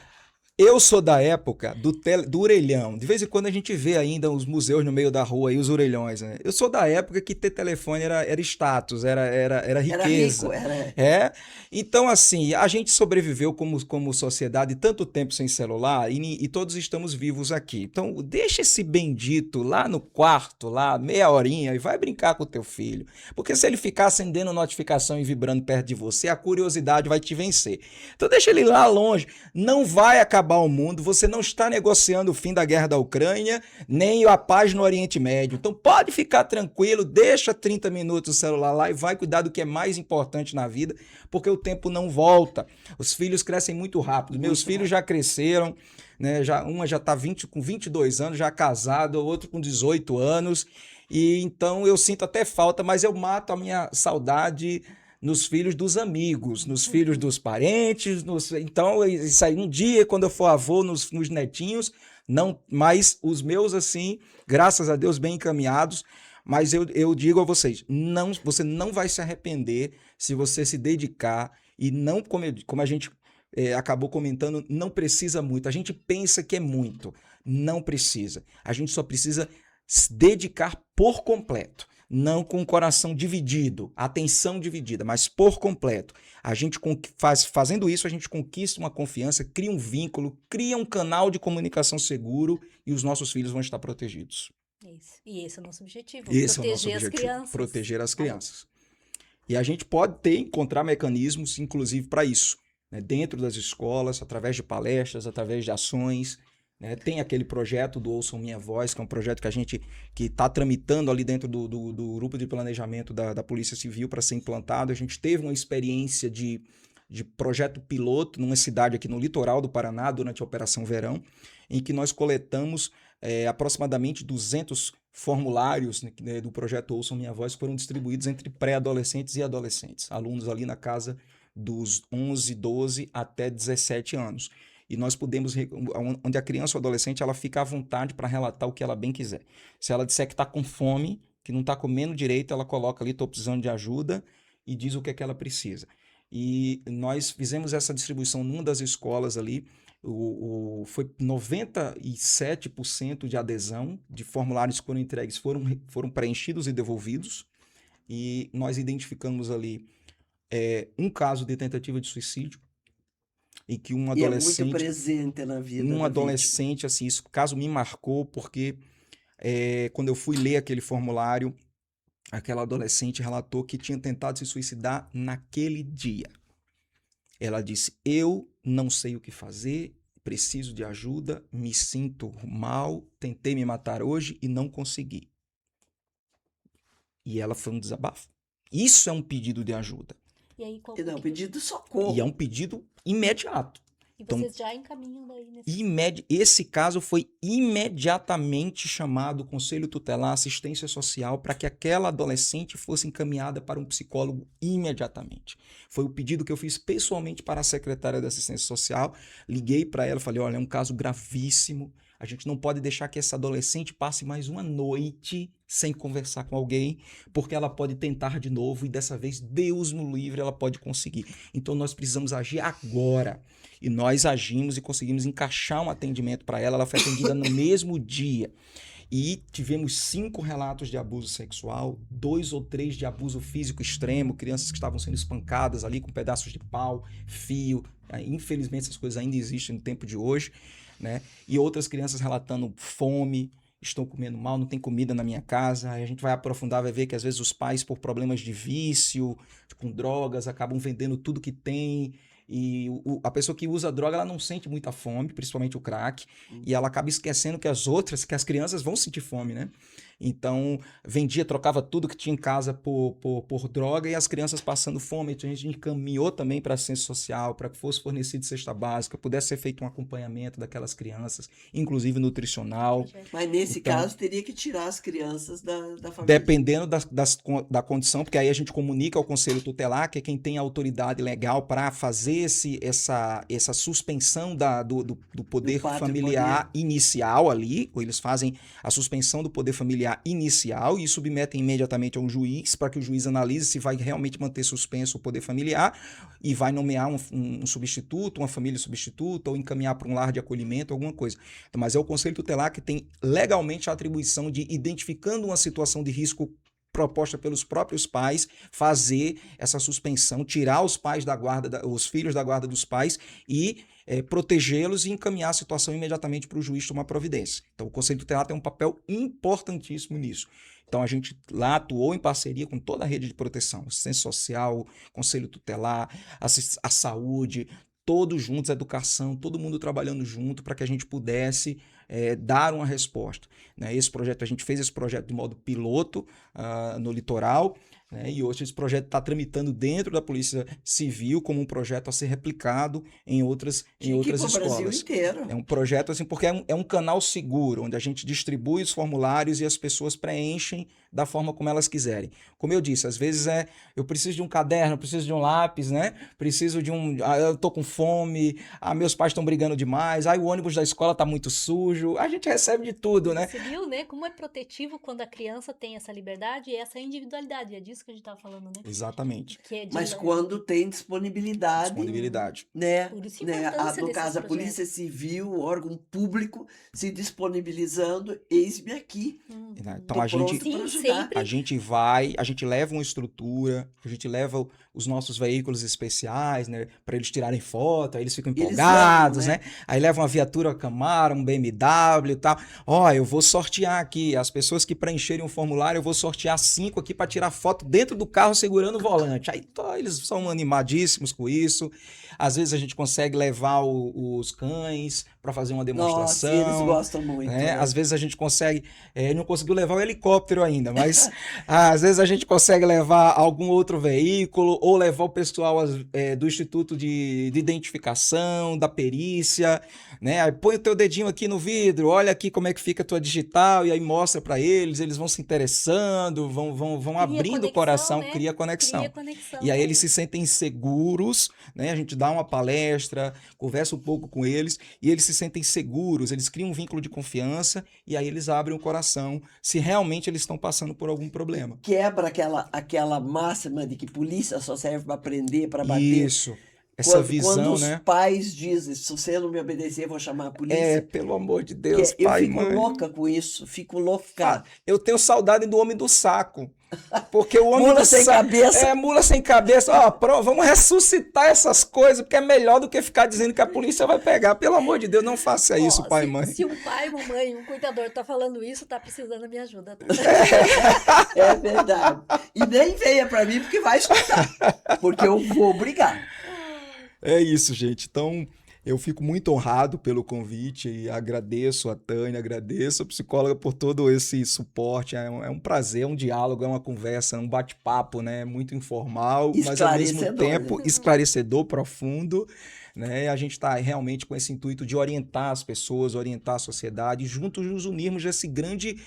eu sou da época do orelhão. De vez em quando a gente vê ainda os museus no meio da rua e os orelhões, né? Eu sou da época que ter telefone era status, era riqueza.
Era rico,
É. Então, assim, a gente sobreviveu como sociedade tanto tempo sem celular e todos estamos vivos aqui. Então, deixa esse bendito lá no quarto, lá, meia horinha, e vai brincar com o teu filho. Porque se ele ficar acendendo notificação e vibrando perto de você, a curiosidade vai te vencer. Então, deixa ele lá longe. Não vai acabar o mundo, você não está negociando o fim da guerra da Ucrânia, nem a paz no Oriente Médio. Então, pode ficar tranquilo, deixa 30 minutos o celular lá e vai cuidar do que é mais importante na vida, porque o tempo não volta. Os filhos crescem muito rápido. Meus filhos já cresceram, né? Uma já está com 22 anos, já casado, o outro com 18 anos. E então eu sinto até falta, mas eu mato a minha saudade nos filhos dos amigos, nos filhos dos parentes. Então, isso aí, um dia, quando eu for avô, nos netinhos, não, mas os meus, assim, graças a Deus, bem encaminhados. Mas eu digo a vocês, você não vai se arrepender se você se dedicar e não, como a gente acabou comentando, não precisa muito. A gente pensa que é muito, não precisa. A gente só precisa se dedicar por completo, não com o coração dividido, atenção dividida, mas por completo. A gente fazendo isso, a gente conquista uma confiança, cria um vínculo, cria um canal de comunicação seguro e os nossos filhos vão estar protegidos.
Isso. E esse é o nosso objetivo.
Esse
proteger
é o nosso objetivo,
as crianças.
proteger as crianças. E a gente pode encontrar mecanismos, inclusive, para isso, né? Dentro das escolas, através de palestras, através de ações, né? Tem aquele projeto do Ouçam Minha Voz, que é um projeto que a gente está tramitando ali dentro do grupo de planejamento da Polícia Civil para ser implantado. A gente teve uma experiência de projeto piloto numa cidade aqui no litoral do Paraná, durante a Operação Verão, em que nós coletamos aproximadamente 200 formulários, né, do projeto Ouçam Minha Voz, que foram distribuídos entre pré-adolescentes e adolescentes, alunos ali na casa dos 11, 12 até 17 anos. E nós podemos, onde a criança ou adolescente ela fica à vontade para relatar o que ela bem quiser. Se ela disser que está com fome, que não está comendo direito, ela coloca ali, estou precisando de ajuda, e diz o que é que ela precisa. E nós fizemos essa distribuição numa das escolas ali, foi 97% de adesão, de formulários que foram entregues, foram preenchidos e devolvidos, e nós identificamos ali um caso de tentativa de suicídio, em que um
E é muito
adolescente,
presente na vida da vítima.
assim, esse caso me marcou porque quando eu fui ler aquele formulário, aquela adolescente relatou que tinha tentado se suicidar naquele dia. Ela disse: eu não sei o que fazer, preciso de ajuda, me sinto mal, tentei me matar hoje e não consegui. E ela foi um desabafo. Isso é um pedido de ajuda.
E aí, qual
E não,
que-
pedido de
E é
socorro.
um pedido imediato.
e
Então,
vocês já encaminham daí nesse...
esse caso foi imediatamente chamado o Conselho Tutelar Assistência Social para que aquela adolescente fosse encaminhada para um psicólogo imediatamente. Foi o pedido que eu fiz pessoalmente para a secretária da Assistência Social. Liguei para ela, falei: olha, é um caso gravíssimo. A gente não pode deixar que essa adolescente passe mais uma noite sem conversar com alguém, porque ela pode tentar de novo e dessa vez, Deus no livre, ela pode conseguir. Então nós precisamos agir agora. E nós agimos e conseguimos encaixar um atendimento para ela. Ela foi atendida no mesmo dia. E tivemos 5 relatos de abuso sexual, 2 ou 3 de abuso físico extremo, crianças que estavam sendo espancadas ali com pedaços de pau, fio. Infelizmente essas coisas ainda existem no tempo de hoje, né? E outras crianças relatando fome, estão comendo mal, não tem comida na minha casa. Aí a gente vai aprofundar, vai ver que às vezes os pais, por problemas de vício, com drogas, acabam vendendo tudo que tem. E a pessoa que usa droga, ela não sente muita fome, principalmente o crack, e ela acaba esquecendo que as crianças vão sentir fome, né? Então, vendia, trocava tudo que tinha em casa por droga e as crianças passando fome. Então, a gente encaminhou também para a assistência social, para que fosse fornecido cesta básica, pudesse ser feito um acompanhamento daquelas crianças, inclusive nutricional.
Mas nesse
Então,
caso teria que tirar as crianças da família.
dependendo da condição, porque aí a gente comunica ao Conselho Tutelar, que é quem tem a autoridade legal para fazer essa suspensão do poder
pátrio
familiar inicial ali, ou eles fazem a suspensão do poder familiar inicial e submetem imediatamente a um juiz, para que o juiz analise se vai realmente manter suspenso o poder familiar e vai nomear um substituto, uma família substituta, ou encaminhar para um lar de acolhimento, alguma coisa. Mas é o Conselho Tutelar que tem legalmente a atribuição de, identificando uma situação de risco proposta pelos próprios pais, fazer essa suspensão, tirar os pais da guarda, os filhos da guarda dos pais e protegê-los e encaminhar a situação imediatamente para o juiz tomar providência. Então, o Conselho Tutelar tem um papel importantíssimo nisso. Então, a gente lá atuou em parceria com toda a rede de proteção, assistência social, Conselho Tutelar, a saúde, todos juntos, a educação, todo mundo trabalhando junto para que a gente pudesse dar uma resposta, né? A gente fez esse projeto de modo piloto no litoral, né? E hoje esse projeto está tramitando dentro da Polícia Civil como um projeto a ser replicado em outras
escolas. Brasil
escolas.
inteiro.
É um projeto assim, porque é um canal seguro, onde a gente distribui os formulários e as pessoas preenchem da forma como elas quiserem. Como eu disse, às vezes eu preciso de um caderno, preciso de um lápis, né? Preciso de eu tô com fome, meus pais estão brigando demais, o ônibus da escola tá muito sujo. A gente recebe de tudo, né?
Você viu, né? Como é protetivo quando a criança tem essa liberdade e essa individualidade. É disso que a gente tava falando, né?
Exatamente.
Que é
Mas quando tem disponibilidade, né?
Por isso a
né?
importância
No
desses
caso, a
projetos.
Polícia Civil, o órgão público, se disponibilizando, eis-me aqui.
Então
Tô
a gente,
pronto pra
Sim,
ajudar.
sempre.
a gente leva uma estrutura, a gente leva os nossos veículos especiais, né, para eles tirarem foto, aí eles ficam
Eles
empolgados,
amam,
né? Aí levam uma viatura Camaro, um BMW e tal. Eu vou sortear aqui as pessoas que preencherem o formulário, eu vou sortear 5 aqui para tirar foto dentro do carro segurando o volante. Aí eles são animadíssimos com isso. Às vezes a gente consegue levar os cães para fazer uma demonstração.
Nossa, eles gostam muito.
Né?
Né?
Às vezes a gente consegue, não conseguiu levar o helicóptero ainda, mas às vezes a gente consegue levar algum outro veículo ou levar o pessoal do Instituto de Identificação, da perícia, né? Aí põe o teu dedinho aqui no vidro, olha aqui como é que fica a tua digital, e aí mostra para eles vão se interessando, vão abrindo o coração,
né?
Cria conexão.
conexão.
E aí eles se sentem seguros, né? A gente dá uma palestra, conversa um pouco com eles, e eles se sentem seguros, eles criam um vínculo de confiança, e aí eles abrem o coração se realmente eles estão passando por algum problema.
Quebra aquela máxima de que polícia só serve para prender, para bater.
Isso. Essa
Quando
visão,
os
né?
pais dizem, se você não me obedecer, eu vou chamar a
É,
polícia,
pelo amor de
que
Deus,
eu
pai e
fico
mãe.
louca com isso, fico
Ah,
louca.
eu tenho saudade do homem do saco. Porque o homem
Mula
do
sem
saco
cabeça.
é mula sem cabeça. Ó, vamos ressuscitar essas coisas, porque é melhor do que ficar dizendo que a polícia vai pegar. Pelo amor de Deus, não faça isso,
Ó,
pai e mãe.
se um pai, uma mãe, um cuidador tá falando isso, tá precisando da minha ajuda. Tá?
É verdade. E nem venha para mim porque vai escutar, porque eu vou brigar.
É isso, gente. Então, eu fico muito honrado pelo convite e agradeço a Tânia, agradeço a psicóloga por todo esse suporte. É um prazer, é um diálogo, é uma conversa, é um bate-papo, né? Muito informal, mas ao mesmo
Esclarecedor,
tempo
né?
esclarecedor, profundo, né? A gente está realmente com esse intuito de orientar as pessoas, orientar a sociedade, e juntos nos unirmos nesse grande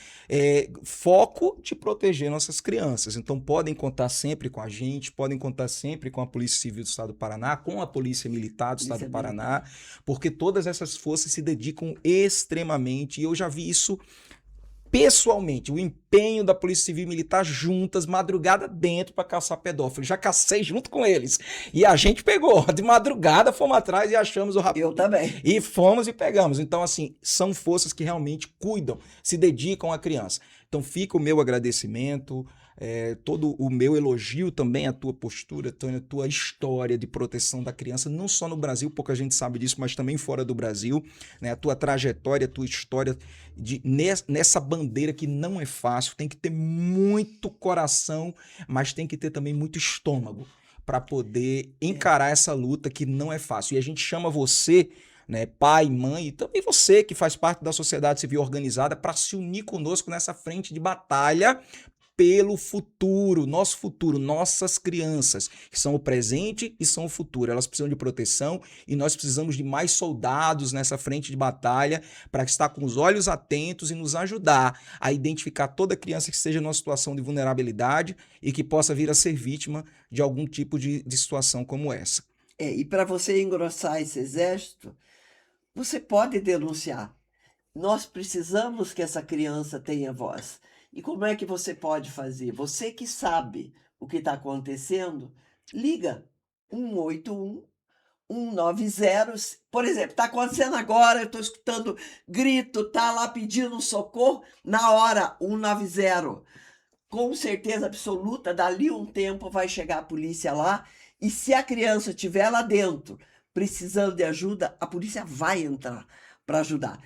foco de proteger nossas crianças. Então, podem contar sempre com a gente, podem contar sempre com a Polícia Civil do Estado do Paraná, com a Polícia Militar do Estado
Polícia
do Paraná,
Militar.
porque todas essas forças se dedicam extremamente, e eu já vi isso pessoalmente, o empenho da Polícia Civil e Militar juntas, madrugada dentro para caçar pedófilo. Já cacei junto com eles. E a gente pegou. De madrugada fomos atrás e achamos o rapaz.
Eu também.
E fomos e pegamos. Então, assim, são forças que realmente cuidam, se dedicam à criança. Então, fica o meu agradecimento, todo o meu elogio também à tua postura, Tânia, à tua história de proteção da criança, não só no Brasil, pouca gente sabe disso, mas também fora do Brasil, né? A tua trajetória, a tua história nessa bandeira que não é fácil, tem que ter muito coração, mas tem que ter também muito estômago para poder encarar essa luta que não é fácil. E a gente chama você, né, pai, mãe, e também você que faz parte da sociedade civil organizada, para se unir conosco nessa frente de batalha pelo futuro, nosso futuro, nossas crianças, que são o presente e são o futuro. Elas precisam de proteção e nós precisamos de mais soldados nessa frente de batalha para estar com os olhos atentos e nos ajudar a identificar toda criança que esteja numa situação de vulnerabilidade e que possa vir a ser vítima de algum tipo de situação como essa.
E para você engrossar esse exército, você pode denunciar. Nós precisamos que essa criança tenha voz. E como é que você pode fazer? Você que sabe o que está acontecendo, liga 181 190. Por exemplo, está acontecendo agora, eu estou escutando grito, está lá pedindo socorro, na hora 190. Com certeza absoluta, dali um tempo vai chegar a polícia lá, e se a criança estiver lá dentro precisando de ajuda, a polícia vai entrar para ajudar.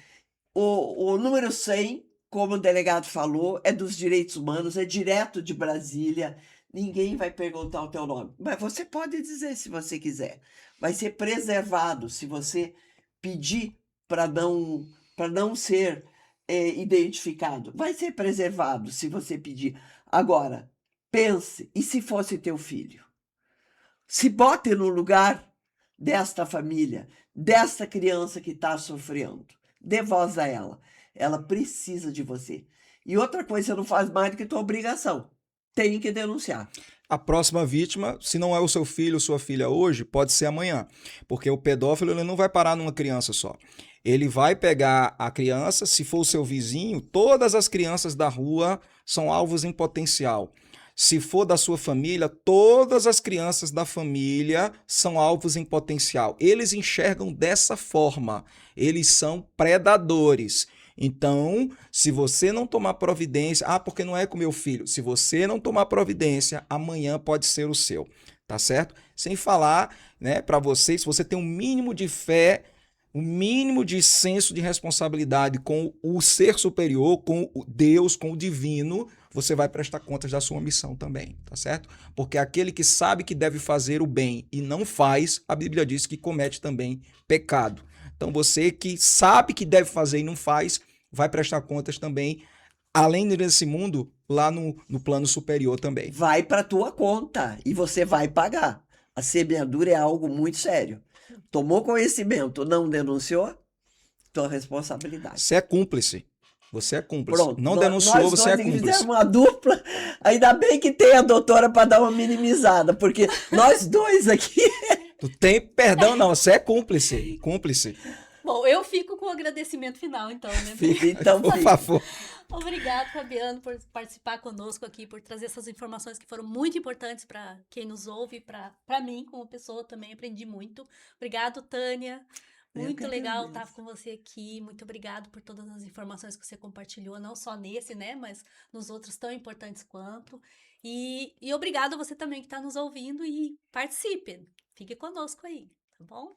O número 100, como o delegado falou, é dos direitos humanos, é direto de Brasília, ninguém vai perguntar o teu nome. Mas você pode dizer se você quiser. Vai ser preservado se você pedir para não ser identificado. Vai ser preservado se você pedir. Agora, pense, e se fosse teu filho? Se bote no lugar desta família, desta criança que está sofrendo. Dê voz a ela. Ela precisa de você. E outra coisa, você não faz mais do que tua obrigação. Tem que denunciar.
A próxima vítima, se não é o seu filho ou sua filha hoje, pode ser amanhã. Porque o pedófilo ele não vai parar numa criança só. Ele vai pegar a criança, se for o seu vizinho, todas as crianças da rua são alvos em potencial. Se for da sua família, todas as crianças da família são alvos em potencial. Eles enxergam dessa forma. Eles são predadores. Então, se você não tomar providência, porque não é com meu filho. Se você não tomar providência, amanhã pode ser o seu, tá certo? Sem falar, né, para vocês, se você tem um mínimo de fé, um mínimo de senso de responsabilidade com o ser superior, com o Deus, com o divino, você vai prestar contas da sua missão também, tá certo? Porque aquele que sabe que deve fazer o bem e não faz, a Bíblia diz que comete também pecado. Então você que sabe que deve fazer e não faz, vai prestar contas também, além desse mundo, lá no plano superior também.
Vai para tua conta e você vai pagar. A semeadura é algo muito sério. Tomou conhecimento, não denunciou, tua responsabilidade.
Você é cúmplice. Você é cúmplice.
Pronto,
não denunciou, você é cúmplice.
Nós fizemos uma dupla, ainda bem que tem a doutora para dar uma minimizada, porque nós dois aqui...
Tu tem perdão não, você é cúmplice. Cúmplice.
Bom, eu fico com o agradecimento final, então, né?
Então,
por favor.
Obrigado, Fabiano, por participar conosco aqui, por trazer essas informações que foram muito importantes para quem nos ouve, para mim, como pessoa também aprendi muito. Obrigado, Tânia.
Eu que
Muito legal estar
agradeço.
com você aqui. Muito obrigado por todas as informações que você compartilhou, não só nesse, né, mas nos outros tão importantes quanto. E obrigado a você também que está nos ouvindo e participe. Fique conosco aí, tá bom?